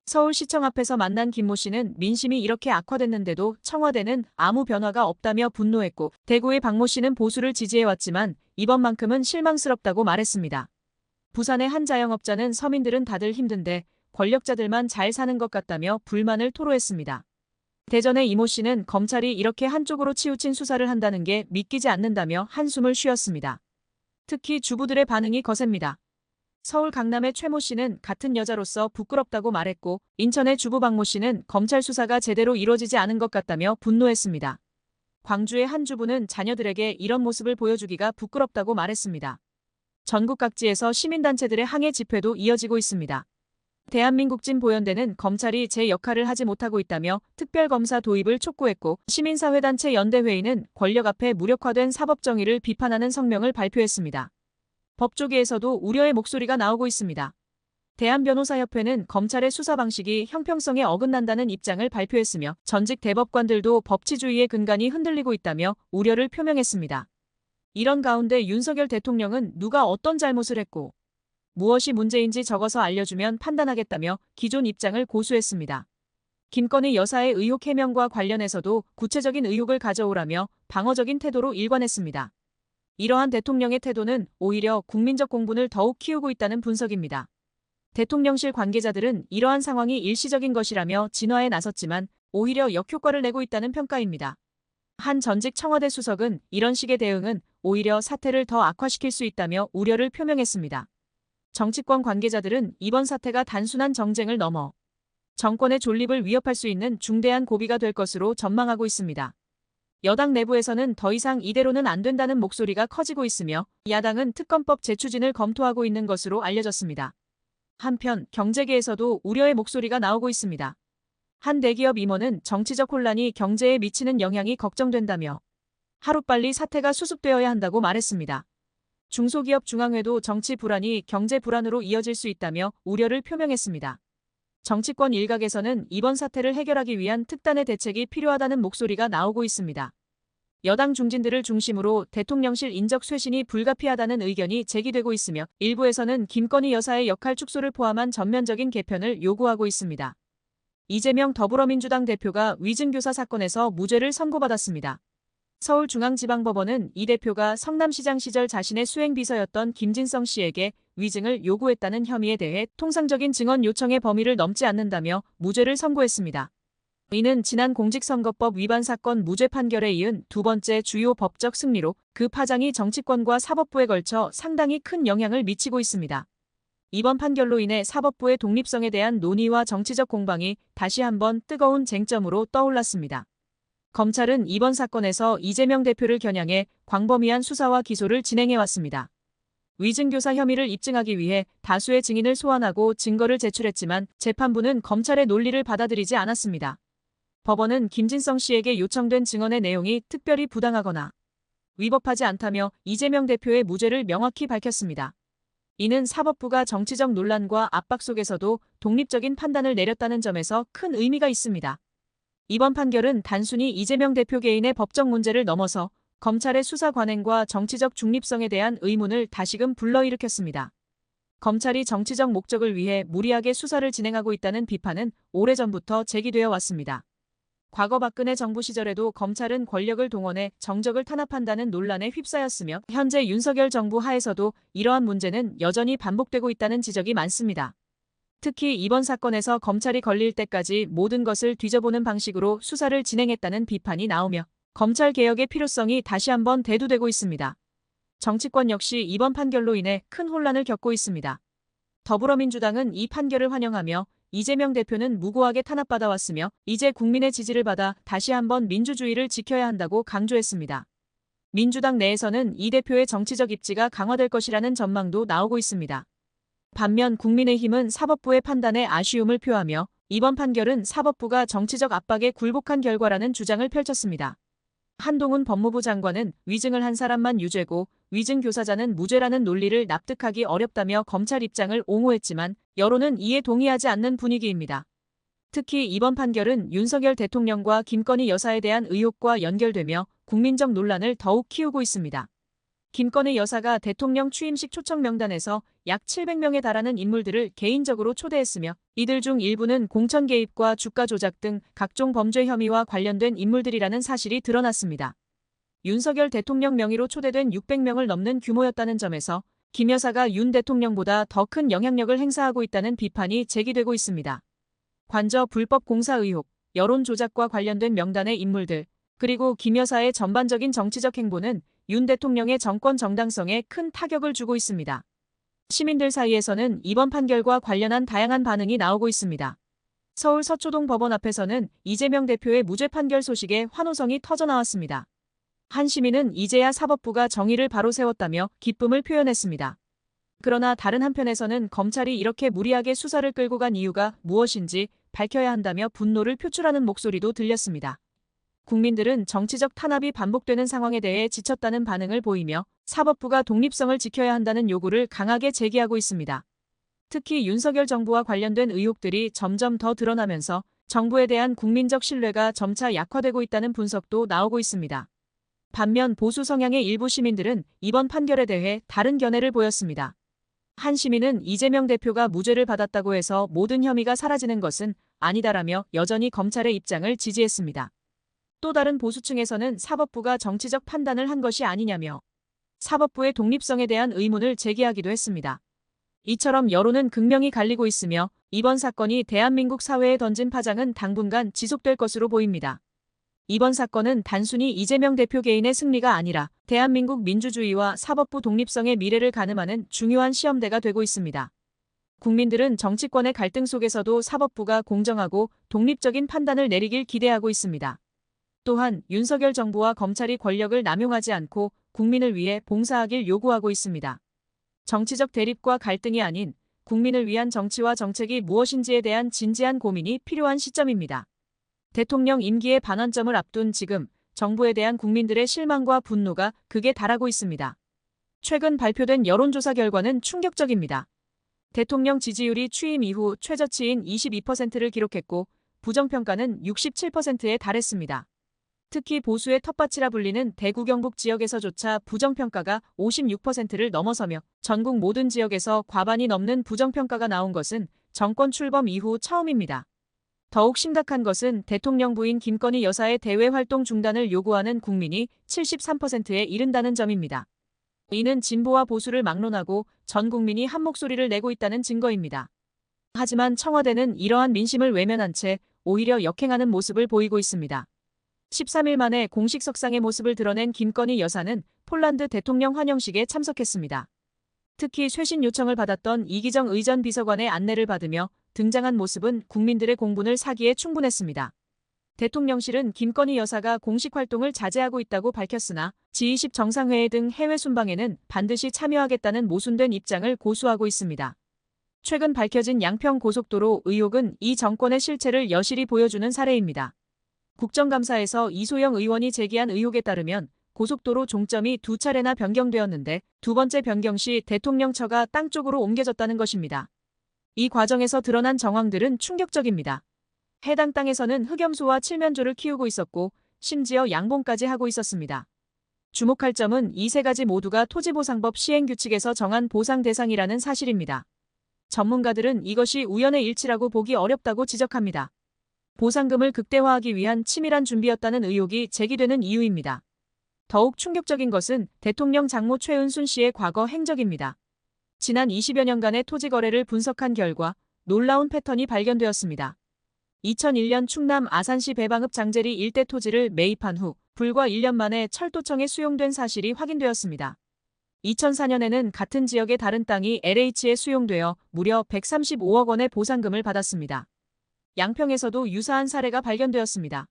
[SPEAKER 1] 서울시청 앞에서 만난 김모 씨는 민심이 이렇게 악화됐는데도 청와대는 아무 변화가 없다며 분노했고, 대구의 박모 씨는 보수를 지지해왔지만 이번만큼은 실망스럽다고 말했습니다. 부산의 한 자영업자는 서민들은 다들 힘든데 권력자들만 잘 사는 것 같다며 불만을 토로했습니다. 대전의 이모 씨는 검찰이 이렇게 한쪽으로 치우친 수사를 한다는 게 믿기지 않는다며 한숨을 쉬었습니다. 특히 주부들의 반응이 거셉니다. 서울 강남의 최모 씨는 같은 여자로서 부끄럽다고 말했고, 인천의 주부 박모 씨는 검찰 수사가 제대로 이루어지지 않은 것 같다며 분노했습니다. 광주의 한 주부는 자녀들에게 이런 모습을 보여주기가 부끄럽다고 말했습니다. 전국 각지에서 시민단체들의 항해 집회도 이어지고 있습니다. 대한민국진보연대는 검찰이 제 역할을 하지 못하고 있다며 특별검사 도입을 촉구했고, 시민사회단체 연대회의는 권력 앞에 무력화된 사법정의를 비판하는 성명을 발표했습니다. 법조계에서도 우려의 목소리가 나오고 있습니다. 대한변호사협회는 검찰의 수사 방식이 형평성에 어긋난다는 입장을 발표했으며, 전직 대법관들도 법치주의의 근간이 흔들리고 있다며 우려를 표명했습니다. 이런 가운데 윤석열 대통령은 누가 어떤 잘못을 했고 무엇이 문제인지 적어서 알려주면 판단하겠다며 기존 입장을 고수했습니다. 김건희 여사의 의혹 해명과 관련해서도 구체적인 의혹을 가져오라며 방어적인 태도로 일관했습니다. 이러한 대통령의 태도는 오히려 국민적 공분을 더욱 키우고 있다는 분석입니다. 대통령실 관계자들은 이러한 상황이 일시적인 것이라며 진화에 나섰지만 오히려 역효과를 내고 있다는 평가입니다. 한 전직 청와대 수석은 이런 식의 대응은 오히려 사태를 더 악화시킬 수 있다며 우려를 표명했습니다. 정치권 관계자들은 이번 사태가 단순한 정쟁을 넘어 정권의 존립을 위협할 수 있는 중대한 고비가 될 것으로 전망하고 있습니다. 여당 내부에서는 더 이상 이대로는 안 된다는 목소리가 커지고 있으며, 야당은 특검법 재추진을 검토하고 있는 것으로 알려졌습니다. 한편 경제계에서도 우려의 목소리가 나오고 있습니다. 한 대기업 임원은 정치적 혼란이 경제에 미치는 영향이 걱정된다며 하루빨리 사태가 수습되어야 한다고 말했습니다. 중소기업 중앙회도 정치 불안이 경제 불안으로 이어질 수 있다며 우려를 표명했습니다. 정치권 일각에서는 이번 사태를 해결하기 위한 특단의 대책이 필요하다는 목소리가 나오고 있습니다. 여당 중진들을 중심으로 대통령실 인적 쇄신이 불가피하다는 의견이 제기되고 있으며, 일부에서는 김건희 여사의 역할 축소를 포함한 전면적인 개편을 요구하고 있습니다. 이재명 더불어민주당 대표가 위증교사 사건에서 무죄를 선고받았습니다. 서울중앙지방법원은 이 대표가 성남시장 시절 자신의 수행비서였던 김진성 씨에게 위증을 요구했다는 혐의에 대해 통상적인 증언 요청의 범위를 넘지 않는다며 무죄를 선고했습니다. 이는 지난 공직선거법 위반 사건 무죄 판결에 이은 두 번째 주요 법적 승리로 그 파장이 정치권과 사법부에 걸쳐 상당히 큰 영향을 미치고 있습니다. 이번 판결로 인해 사법부의 독립성에 대한 논의와 정치적 공방이 다시 한번 뜨거운 쟁점으로 떠올랐습니다. 검찰은 이번 사건에서 이재명 대표를 겨냥해 광범위한 수사와 기소를 진행해왔습니다. 위증교사 혐의를 입증하기 위해 다수의 증인을 소환하고 증거를 제출했지만 재판부는 검찰의 논리를 받아들이지 않았습니다. 법원은 김진성 씨에게 요청된 증언의 내용이 특별히 부당하거나 위법하지 않다며 이재명 대표의 무죄를 명확히 밝혔습니다. 이는 사법부가 정치적 논란과 압박 속에서도 독립적인 판단을 내렸다는 점에서 큰 의미가 있습니다. 이번 판결은 단순히 이재명 대표 개인의 법적 문제를 넘어서 검찰의 수사 관행과 정치적 중립성에 대한 의문을 다시금 불러일으켰습니다. 검찰이 정치적 목적을 위해 무리하게 수사를 진행하고 있다는 비판은 오래전부터 제기되어 왔습니다. 과거 박근혜 정부 시절에도 검찰은 권력을 동원해 정적을 탄압한다는 논란에 휩싸였으며, 현재 윤석열 정부 하에서도 이러한 문제는 여전히 반복되고 있다는 지적이 많습니다. 특히 이번 사건에서 검찰이 걸릴 때까지 모든 것을 뒤져보는 방식으로 수사를 진행했다는 비판이 나오며 검찰 개혁의 필요성이 다시 한번 대두되고 있습니다. 정치권 역시 이번 판결로 인해 큰 혼란을 겪고 있습니다. 더불어민주당은 이 판결을 환영하며 이재명 대표는 무고하게 탄압받아왔으며 이제 국민의 지지를 받아 다시 한번 민주주의를 지켜야 한다고 강조했습니다. 민주당 내에서는 이 대표의 정치적 입지가 강화될 것이라는 전망도 나오고 있습니다. 반면 국민의힘은 사법부의 판단에 아쉬움을 표하며 이번 판결은 사법부가 정치적 압박에 굴복한 결과라는 주장을 펼쳤습니다. 한동훈 법무부 장관은 위증을 한 사람만 유죄고 위증 교사자는 무죄라는 논리를 납득하기 어렵다며 검찰 입장을 옹호했지만 여론은 이에 동의하지 않는 분위기입니다. 특히 이번 판결은 윤석열 대통령과 김건희 여사에 대한 의혹과 연결되며 국민적 논란을 더욱 키우고 있습니다. 김건희 여사가 대통령 취임식 초청 명단에서 약 700명에 달하는 인물들을 개인적으로 초대했으며 이들 중 일부는 공천 개입과 주가 조작 등 각종 범죄 혐의와 관련된 인물들이라는 사실이 드러났습니다. 윤석열 대통령 명의로 초대된 600명을 넘는 규모였다는 점에서 김 여사가 윤 대통령보다 더 큰 영향력을 행사하고 있다는 비판이 제기되고 있습니다. 관저 불법 공사 의혹, 여론 조작과 관련된 명단의 인물들, 그리고 김 여사의 전반적인 정치적 행보는 윤 대통령의 정권 정당성에 큰 타격을 주고 있습니다. 시민들 사이에서는 이번 판결과 관련한 다양한 반응이 나오고 있습니다. 서울 서초동 법원 앞에서는 이재명 대표의 무죄 판결 소식에 환호성이 터져나왔습니다. 한 시민은 이제야 사법부가 정의를 바로 세웠다며 기쁨을 표현했습니다. 그러나 다른 한편에서는 검찰이 이렇게 무리하게 수사를 끌고 간 이유가 무엇인지 밝혀야 한다며 분노를 표출하는 목소리도 들렸습니다. 국민들은 정치적 탄압이 반복되는 상황에 대해 지쳤다는 반응을 보이며 사법부가 독립성을 지켜야 한다는 요구를 강하게 제기하고 있습니다. 특히 윤석열 정부와 관련된 의혹들이 점점 더 드러나면서 정부에 대한 국민적 신뢰가 점차 약화되고 있다는 분석도 나오고 있습니다. 반면 보수 성향의 일부 시민들은 이번 판결에 대해 다른 견해를 보였습니다. 한 시민은 이재명 대표가 무죄를 받았다고 해서 모든 혐의가 사라지는 것은 아니다라며 여전히 검찰의 입장을 지지했습니다. 또 다른 보수층에서는 사법부가 정치적 판단을 한 것이 아니냐며 사법부의 독립성에 대한 의문을 제기하기도 했습니다. 이처럼 여론은 극명히 갈리고 있으며 이번 사건이 대한민국 사회에 던진 파장은 당분간 지속될 것으로 보입니다. 이번 사건은 단순히 이재명 대표 개인의 승리가 아니라 대한민국 민주주의와 사법부 독립성의 미래를 가늠하는 중요한 시험대가 되고 있습니다. 국민들은 정치권의 갈등 속에서도 사법부가 공정하고 독립적인 판단을 내리길 기대하고 있습니다. 또한 윤석열 정부와 검찰이 권력을 남용하지 않고 국민을 위해 봉사하길 요구하고 있습니다. 정치적 대립과 갈등이 아닌 국민을 위한 정치와 정책이 무엇인지에 대한 진지한 고민이 필요한 시점입니다. 대통령 임기의 반환점을 앞둔 지금 정부에 대한 국민들의 실망과 분노가 극에 달하고 있습니다. 최근 발표된 여론조사 결과는 충격적입니다. 대통령 지지율이 취임 이후 최저치인 22%를 기록했고 부정평가는 67%에 달했습니다. 특히 보수의 텃밭이라 불리는 대구 경북 지역에서조차 부정평가가 56%를 넘어서며 전국 모든 지역에서 과반이 넘는 부정평가가 나온 것은 정권 출범 이후 처음입니다. 더욱 심각한 것은 대통령 부인 김건희 여사의 대외 활동 중단을 요구하는 국민이 73%에 이른다는 점입니다. 이는 진보와 보수를 막론하고 전 국민이 한 목소리를 내고 있다는 증거입니다. 하지만 청와대는 이러한 민심을 외면한 채 오히려 역행하는 모습을 보이고 있습니다. 13일 만에 공식 석상의 모습을 드러낸 김건희 여사는 폴란드 대통령 환영식에 참석했습니다. 특히 쇄신 요청을 받았던 이기정 의전 비서관의 안내를 받으며 등장한 모습은 국민들의 공분을 사기에 충분했습니다. 대통령실은 김건희 여사가 공식 활동을 자제하고 있다고 밝혔으나 G20 정상회의 등 해외 순방에는 반드시 참여하겠다는 모순된 입장을 고수하고 있습니다. 최근 밝혀진 양평 고속도로 의혹은 이 정권의 실체를 여실히 보여주는 사례입니다. 국정감사에서 이소영 의원이 제기한 의혹에 따르면 고속도로 종점이 2차례나 변경되었는데 두 번째 변경 시 대통령 처가 땅 쪽으로 옮겨졌다는 것입니다. 이 과정에서 드러난 정황들은 충격적입니다. 해당 땅에서는 흑염소와 칠면조를 키우고 있었고 심지어 양봉까지 하고 있었습니다. 주목할 점은 이 세 가지 모두가 토지보상법 시행규칙에서 정한 보상 대상이라는 사실입니다. 전문가들은 이것이 우연의 일치라고 보기 어렵다고 지적합니다. 보상금을 극대화하기 위한 치밀한 준비였다는 의혹이 제기되는 이유입니다. 더욱 충격적인 것은 대통령 장모 최은순 씨의 과거 행적입니다. 지난 20여 년간의 토지 거래를 분석한 결과 놀라운 패턴이 발견되었습니다. 2001년 충남 아산시 배방읍 장제리 일대 토지를 매입한 후 불과 1년 만에 철도청에 수용된 사실이 확인되었습니다. 2004년에는 같은 지역의 다른 땅이 LH에 수용되어 무려 135억 원의 보상금을 받았습니다. 양평에서도 유사한 사례가 발견되었습니다.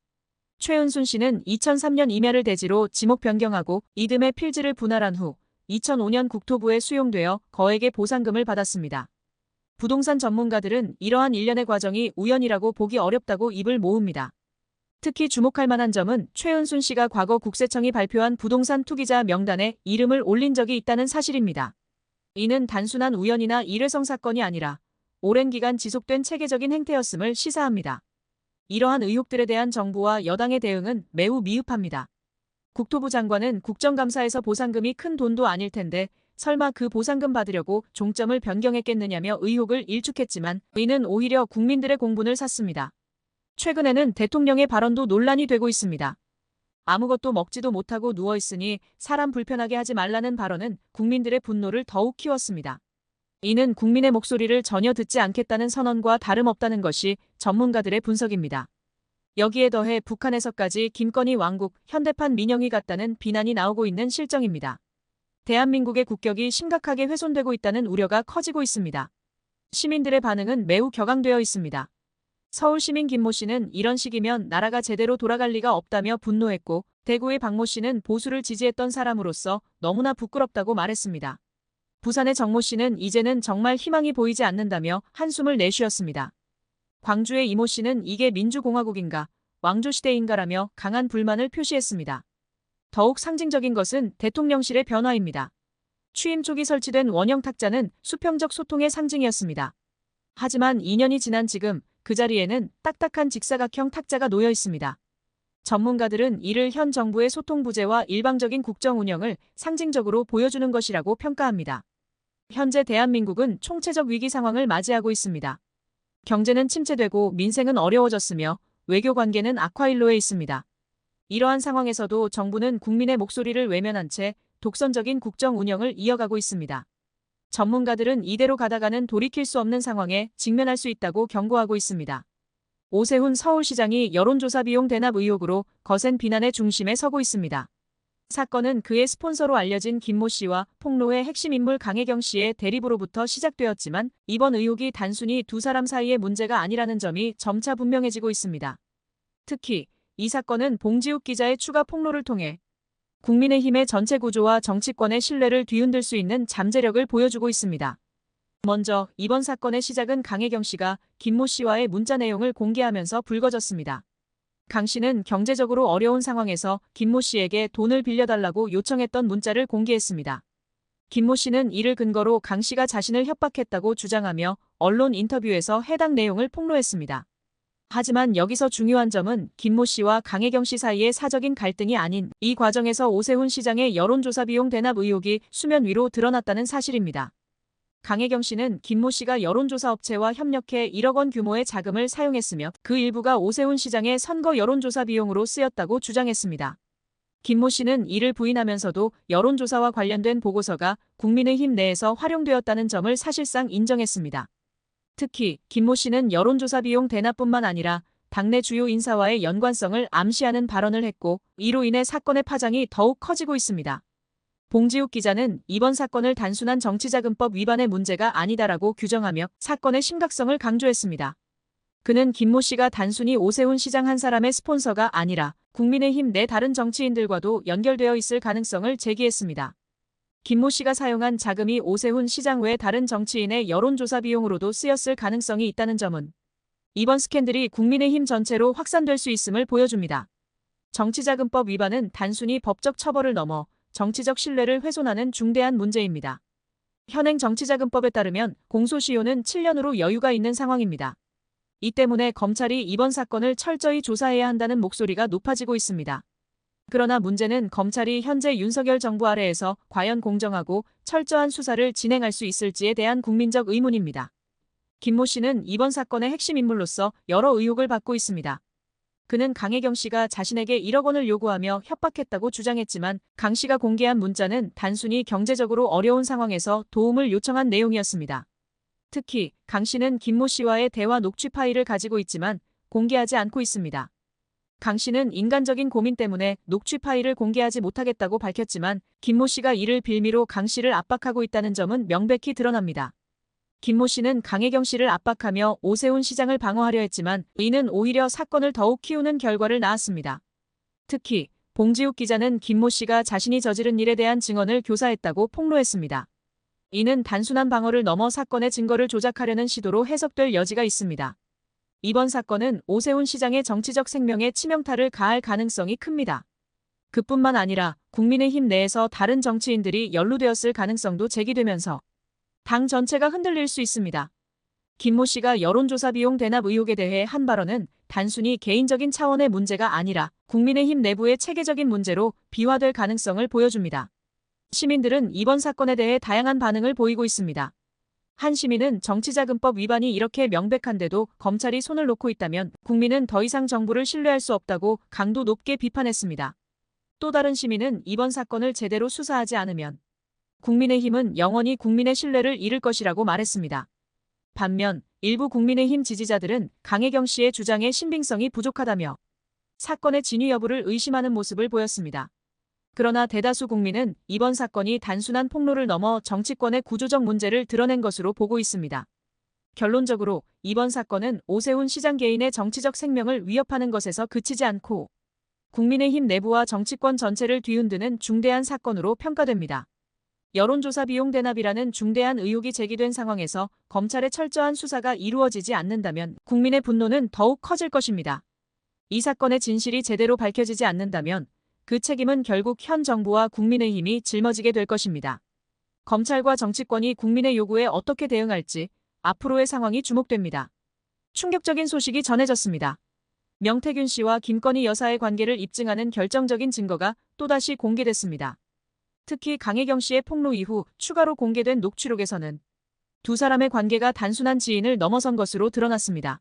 [SPEAKER 1] 최은순 씨는 2003년 임야를 대지로 지목 변경하고 이듬해 필지를 분할한 후 2005년 국토부에 수용되어 거액의 보상금을 받았습니다. 부동산 전문가들은 이러한 일련의 과정이 우연이라고 보기 어렵다고 입을 모읍니다. 특히 주목할 만한 점은 최은순 씨가 과거 국세청이 발표한 부동산 투기자 명단에 이름을 올린 적이 있다는 사실입니다. 이는 단순한 우연이나 일회성 사건이 아니라 오랜 기간 지속된 체계적인 행태였음을 시사합니다. 이러한 의혹들에 대한 정부와 여당의 대응은 매우 미흡합니다. 국토부 장관은 국정감사에서 보상금이 큰 돈도 아닐 텐데 설마 그 보상금 받으려고 종점을 변경했겠느냐며 의혹을 일축했지만 이는 오히려 국민들의 공분을 샀습니다. 최근에는 대통령의 발언도 논란이 되고 있습니다. 아무것도 먹지도 못하고 누워있으니 사람 불편하게 하지 말라는 발언은 국민들의 분노를 더욱 키웠습니다. 이는 국민의 목소리를 전혀 듣지 않겠다는 선언과 다름없다는 것이 전문가들의 분석입니다. 여기에 더해 북한에서까지 김건희 왕국, 현대판 민영이 같다는 비난이 나오고 있는 실정입니다. 대한민국의 국격이 심각하게 훼손되고 있다는 우려가 커지고 있습니다. 시민들의 반응은 매우 격앙되어 있습니다. 서울시민 김모 씨는 이런 식이면 나라가 제대로 돌아갈 리가 없다며 분노했고 대구의 박모 씨는 보수를 지지했던 사람으로서 너무나 부끄럽다고 말했습니다. 부산의 정모 씨는 이제는 정말 희망이 보이지 않는다며 한숨을 내쉬었습니다. 광주의 이모 씨는 이게 민주공화국인가, 왕조시대인가라며 강한 불만을 표시했습니다. 더욱 상징적인 것은 대통령실의 변화입니다. 취임 초기 설치된 원형 탁자는 수평적 소통의 상징이었습니다. 하지만 2년이 지난 지금 그 자리에는 딱딱한 직사각형 탁자가 놓여 있습니다. 전문가들은 이를 현 정부의 소통 부재와 일방적인 국정 운영을 상징적으로 보여주는 것이라고 평가합니다. 현재 대한민국은 총체적 위기 상황을 맞이하고 있습니다. 경제는 침체되고 민생은 어려워졌으며 외교 관계는 악화일로에 있습니다. 이러한 상황에서도 정부는 국민의 목소리를 외면한 채 독선적인 국정 운영을 이어가고 있습니다. 전문가들은 이대로 가다가는 돌이킬 수 없는 상황에 직면할 수 있다고 경고하고 있습니다. 오세훈 서울시장이 여론조사 비용 대납 의혹으로 거센 비난의 중심에 서고 있습니다. 사건은 그의 스폰서로 알려진 김모 씨와 폭로의 핵심 인물 강혜경 씨의 대립으로부터 시작되었지만 이번 의혹이 단순히 두 사람 사이의 문제가 아니라는 점이 점차 분명해지고 있습니다. 특히 이 사건은 봉지욱 기자의 추가 폭로를 통해 국민의힘의 전체 구조와 정치권의 신뢰를 뒤흔들 수 있는 잠재력을 보여주고 있습니다. 먼저 이번 사건의 시작은 강혜경 씨가 김모 씨와의 문자 내용을 공개하면서 불거졌습니다. 강 씨는 경제적으로 어려운 상황에서 김모 씨에게 돈을 빌려달라고 요청했던 문자를 공개했습니다. 김모 씨는 이를 근거로 강 씨가 자신을 협박했다고 주장하며 언론 인터뷰에서 해당 내용을 폭로했습니다. 하지만 여기서 중요한 점은 김모 씨와 강혜경 씨 사이의 사적인 갈등이 아닌 이 과정에서 오세훈 시장의 여론조사 비용 대납 의혹이 수면 위로 드러났다는 사실입니다. 강혜경 씨는 김모 씨가 여론조사 업체와 협력해 1억 원 규모의 자금을 사용했으며 그 일부가 오세훈 시장의 선거 여론조사 비용으로 쓰였다고 주장했습니다. 김모 씨는 이를 부인하면서도 여론조사와 관련된 보고서가 국민의힘 내에서 활용되었다는 점을 사실상 인정했습니다. 특히 김모 씨는 여론조사 비용 대납뿐만 아니라 당내 주요 인사와의 연관성을 암시하는 발언을 했고 이로 인해 사건의 파장이 더욱 커지고 있습니다. 봉지욱 기자는 이번 사건을 단순한 정치자금법 위반의 문제가 아니다라고 규정하며 사건의 심각성을 강조했습니다. 그는 김모 씨가 단순히 오세훈 시장 한 사람의 스폰서가 아니라 국민의힘 내 다른 정치인들과도 연결되어 있을 가능성을 제기했습니다. 김모 씨가 사용한 자금이 오세훈 시장 외 다른 정치인의 여론조사 비용으로도 쓰였을 가능성이 있다는 점은 이번 스캔들이 국민의힘 전체로 확산될 수 있음을 보여줍니다. 정치자금법 위반은 단순히 법적 처벌을 넘어 정치적 신뢰를 훼손하는 중대한 문제입니다. 현행 정치자금법에 따르면 공소시효는 7년으로 여유가 있는 상황입니다. 이 때문에 검찰이 이번 사건을 철저히 조사해야 한다는 목소리가 높아지고 있습니다. 그러나 문제는 검찰이 현재 윤석열 정부 아래에서 과연 공정하고 철저한 수사를 진행할 수 있을지에 대한 국민적 의문입니다. 김모 씨는 이번 사건의 핵심 인물로서 여러 의혹을 받고 있습니다. 그는 강혜경 씨가 자신에게 1억 원을 요구하며 협박했다고 주장했지만 강 씨가 공개한 문자는 단순히 경제적으로 어려운 상황에서 도움을 요청한 내용이었습니다. 특히 강 씨는 김모 씨와의 대화 녹취 파일을 가지고 있지만 공개하지 않고 있습니다. 강 씨는 인간적인 고민 때문에 녹취 파일을 공개하지 못하겠다고 밝혔지만 김모 씨가 이를 빌미로 강 씨를 압박하고 있다는 점은 명백히 드러납니다. 김모 씨는 강혜경 씨를 압박하며 오세훈 시장을 방어하려 했지만 이는 오히려 사건을 더욱 키우는 결과를 낳았습니다. 특히 봉지욱 기자는 김모 씨가 자신이 저지른 일에 대한 증언을 교사했다고 폭로했습니다. 이는 단순한 방어를 넘어 사건의 증거를 조작하려는 시도로 해석될 여지가 있습니다. 이번 사건은 오세훈 시장의 정치적 생명에 치명타를 가할 가능성이 큽니다. 그뿐만 아니라 국민의힘 내에서 다른 정치인들이 연루되었을 가능성도 제기되면서 당 전체가 흔들릴 수 있습니다. 김모 씨가 여론조사 비용 대납 의혹에 대해 한 발언은 단순히 개인적인 차원의 문제가 아니라 국민의힘 내부의 체계적인 문제로 비화될 가능성을 보여줍니다. 시민들은 이번 사건에 대해 다양한 반응을 보이고 있습니다. 한 시민은 정치자금법 위반이 이렇게 명백한데도 검찰이 손을 놓고 있다면 국민은 더 이상 정부를 신뢰할 수 없다고 강도 높게 비판했습니다. 또 다른 시민은 이번 사건을 제대로 수사하지 않으면 국민의힘은 영원히 국민의 신뢰를 잃을 것이라고 말했습니다. 반면 일부 국민의힘 지지자들은 강혜경 씨의 주장에 신빙성이 부족하다며 사건의 진위 여부를 의심하는 모습을 보였습니다. 그러나 대다수 국민은 이번 사건이 단순한 폭로를 넘어 정치권의 구조적 문제를 드러낸 것으로 보고 있습니다. 결론적으로 이번 사건은 오세훈 시장 개인의 정치적 생명을 위협하는 것에서 그치지 않고 국민의힘 내부와 정치권 전체를 뒤흔드는 중대한 사건으로 평가됩니다. 여론조사 비용 대납이라는 중대한 의혹이 제기된 상황에서 검찰의 철저한 수사가 이루어지지 않는다면 국민의 분노는 더욱 커질 것입니다. 이 사건의 진실이 제대로 밝혀지지 않는다면 그 책임은 결국 현 정부와 국민의힘이 짊어지게 될 것입니다. 검찰과 정치권이 국민의 요구에 어떻게 대응할지 앞으로의 상황이 주목됩니다. 충격적인 소식이 전해졌습니다. 명태균 씨와 김건희 여사의 관계를 입증하는 결정적인 증거가 또다시 공개됐습니다. 특히 강혜경 씨의 폭로 이후 추가로 공개된 녹취록에서는 두 사람의 관계가 단순한 지인을 넘어선 것으로 드러났습니다.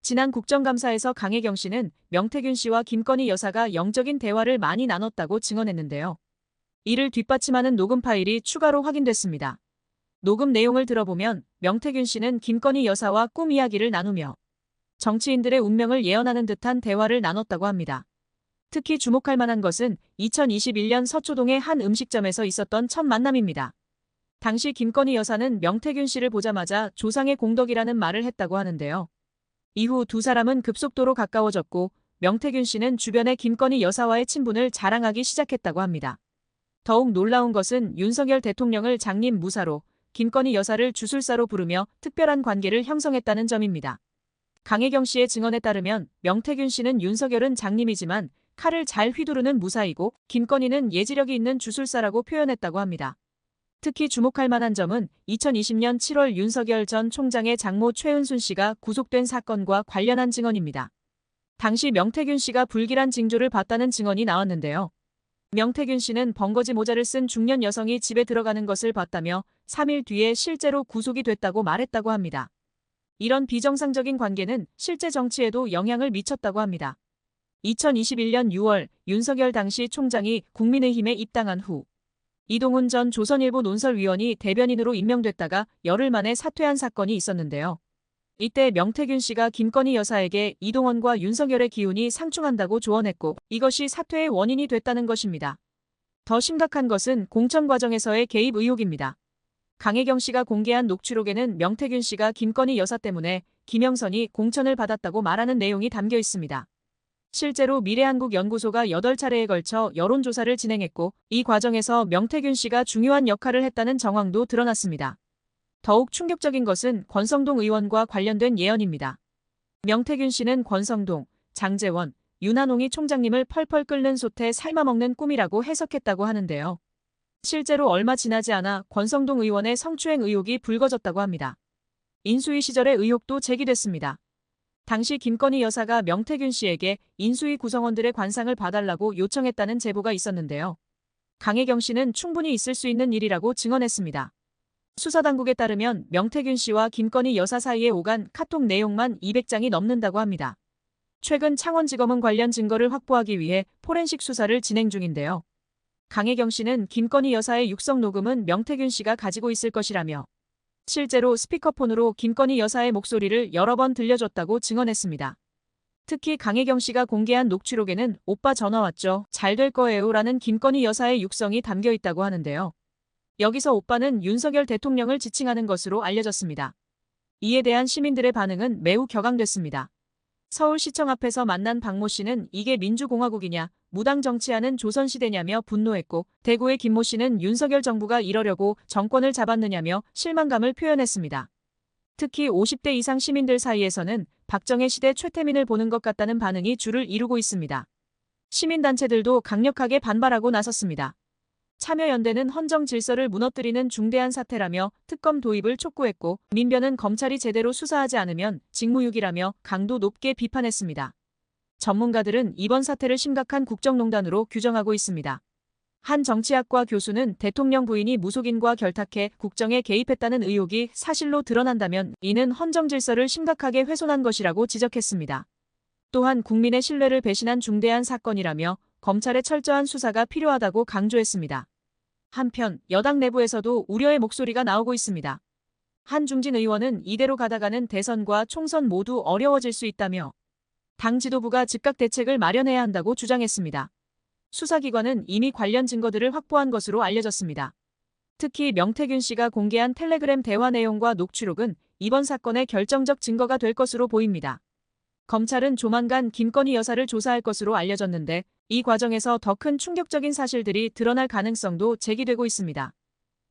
[SPEAKER 1] 지난 국정감사에서 강혜경 씨는 명태균 씨와 김건희 여사가 영적인 대화를 많이 나눴다고 증언했는데요. 이를 뒷받침하는 녹음 파일이 추가로 확인됐습니다. 녹음 내용을 들어보면 명태균 씨는 김건희 여사와 꿈 이야기를 나누며 정치인들의 운명을 예언하는 듯한 대화를 나눴다고 합니다. 특히 주목할 만한 것은 2021년 서초동의 한 음식점에서 있었던 첫 만남입니다. 당시 김건희 여사는 명태균 씨를 보자마자 조상의 공덕이라는 말을 했다고 하는데요. 이후 두 사람은 급속도로 가까워졌고 명태균 씨는 주변의 김건희 여사와의 친분을 자랑하기 시작했다고 합니다. 더욱 놀라운 것은 윤석열 대통령을 장님 무사로 김건희 여사를 주술사로 부르며 특별한 관계를 형성했다는 점입니다. 강혜경 씨의 증언에 따르면 명태균 씨는 윤석열은 장님이지만 칼을 잘 휘두르는 무사이고 김건희는 예지력이 있는 주술사라고 표현했다고 합니다. 특히 주목할 만한 점은 2020년 7월 윤석열 전 총장의 장모 최은순 씨가 구속된 사건과 관련한 증언입니다. 당시 명태균 씨가 불길한 징조를 봤다는 증언이 나왔는데요. 명태균 씨는 벙거지 모자를 쓴 중년 여성이 집에 들어가는 것을 봤다며 3일 뒤에 실제로 구속이 됐다고 말했다고 합니다. 이런 비정상적인 관계는 실제 정치에도 영향을 미쳤다고 합니다. 2021년 6월 윤석열 당시 총장이 국민의힘에 입당한 후 이동훈 전 조선일보 논설위원이 대변인으로 임명됐다가 열흘 만에 사퇴한 사건이 있었는데요. 이때 명태균 씨가 김건희 여사에게 이동원과 윤석열의 기운이 상충한다고 조언했고 이것이 사퇴의 원인이 됐다는 것입니다. 더 심각한 것은 공천 과정에서의 개입 의혹입니다. 강혜경 씨가 공개한 녹취록에는 명태균 씨가 김건희 여사 때문에 김영선이 공천을 받았다고 말하는 내용이 담겨 있습니다. 실제로 미래한국연구소가 8차례에 걸쳐 여론조사를 진행했고 이 과정에서 명태균 씨가 중요한 역할을 했다는 정황도 드러났습니다. 더욱 충격적인 것은 권성동 의원과 관련된 예언입니다. 명태균 씨는 권성동, 장제원, 윤한홍이 총장님을 펄펄 끓는 솥에 삶아먹는 꿈이라고 해석했다고 하는데요. 실제로 얼마 지나지 않아 권성동 의원의 성추행 의혹이 불거졌다고 합니다. 인수위 시절의 의혹도 제기됐습니다. 당시 김건희 여사가 명태균 씨에게 인수위 구성원들의 관상을 봐달라고 요청했다는 제보가 있었는데요. 강혜경 씨는 충분히 있을 수 있는 일이라고 증언했습니다. 수사당국에 따르면 명태균 씨와 김건희 여사 사이에 오간 카톡 내용만 200장이 넘는다고 합니다. 최근 창원지검은 관련 증거를 확보하기 위해 포렌식 수사를 진행 중인데요. 강혜경 씨는 김건희 여사의 육성 녹음은 명태균 씨가 가지고 있을 것이라며 실제로 스피커폰으로 김건희 여사의 목소리를 여러 번 들려줬다고 증언했습니다. 특히 강혜경 씨가 공개한 녹취록에는 오빠 전화 왔죠? 잘 될 거예요 라는 김건희 여사의 육성이 담겨 있다고 하는데요. 여기서 오빠는 윤석열 대통령을 지칭하는 것으로 알려졌습니다. 이에 대한 시민들의 반응은 매우 격앙됐습니다. 서울시청 앞에서 만난 박모 씨는 이게 민주공화국이냐, 무당 정치하는 조선시대냐며 분노했고 대구의 김모 씨는 윤석열 정부가 이러려고 정권을 잡았느냐며 실망감을 표현했습니다. 특히 50대 이상 시민들 사이에서는 박정희 시대 최태민을 보는 것 같다는 반응이 줄을 이루고 있습니다. 시민단체들도 강력하게 반발하고 나섰습니다. 참여연대는 헌정 질서를 무너뜨리는 중대한 사태라며 특검 도입을 촉구했고 민변은 검찰이 제대로 수사하지 않으면 직무유기라며 강도 높게 비판했습니다. 전문가들은 이번 사태를 심각한 국정농단으로 규정하고 있습니다. 한 정치학과 교수는 대통령 부인이 무속인과 결탁해 국정에 개입했다는 의혹이 사실로 드러난다면 이는 헌정 질서를 심각하게 훼손한 것이라고 지적했습니다. 또한 국민의 신뢰를 배신한 중대한 사건이라며 검찰의 철저한 수사가 필요하다고 강조했습니다. 한편 여당 내부에서도 우려의 목소리가 나오고 있습니다. 한중진 의원은 이대로 가다가는 대선과 총선 모두 어려워질 수 있다며 당 지도부가 즉각 대책을 마련해야 한다고 주장했습니다. 수사기관은 이미 관련 증거들을 확보한 것으로 알려졌습니다. 특히 명태균 씨가 공개한 텔레그램 대화 내용과 녹취록은 이번 사건의 결정적 증거가 될 것으로 보입니다. 검찰은 조만간 김건희 여사를 조사할 것으로 알려졌는데 이 과정에서 더 큰 충격적인 사실들이 드러날 가능성도 제기되고 있습니다.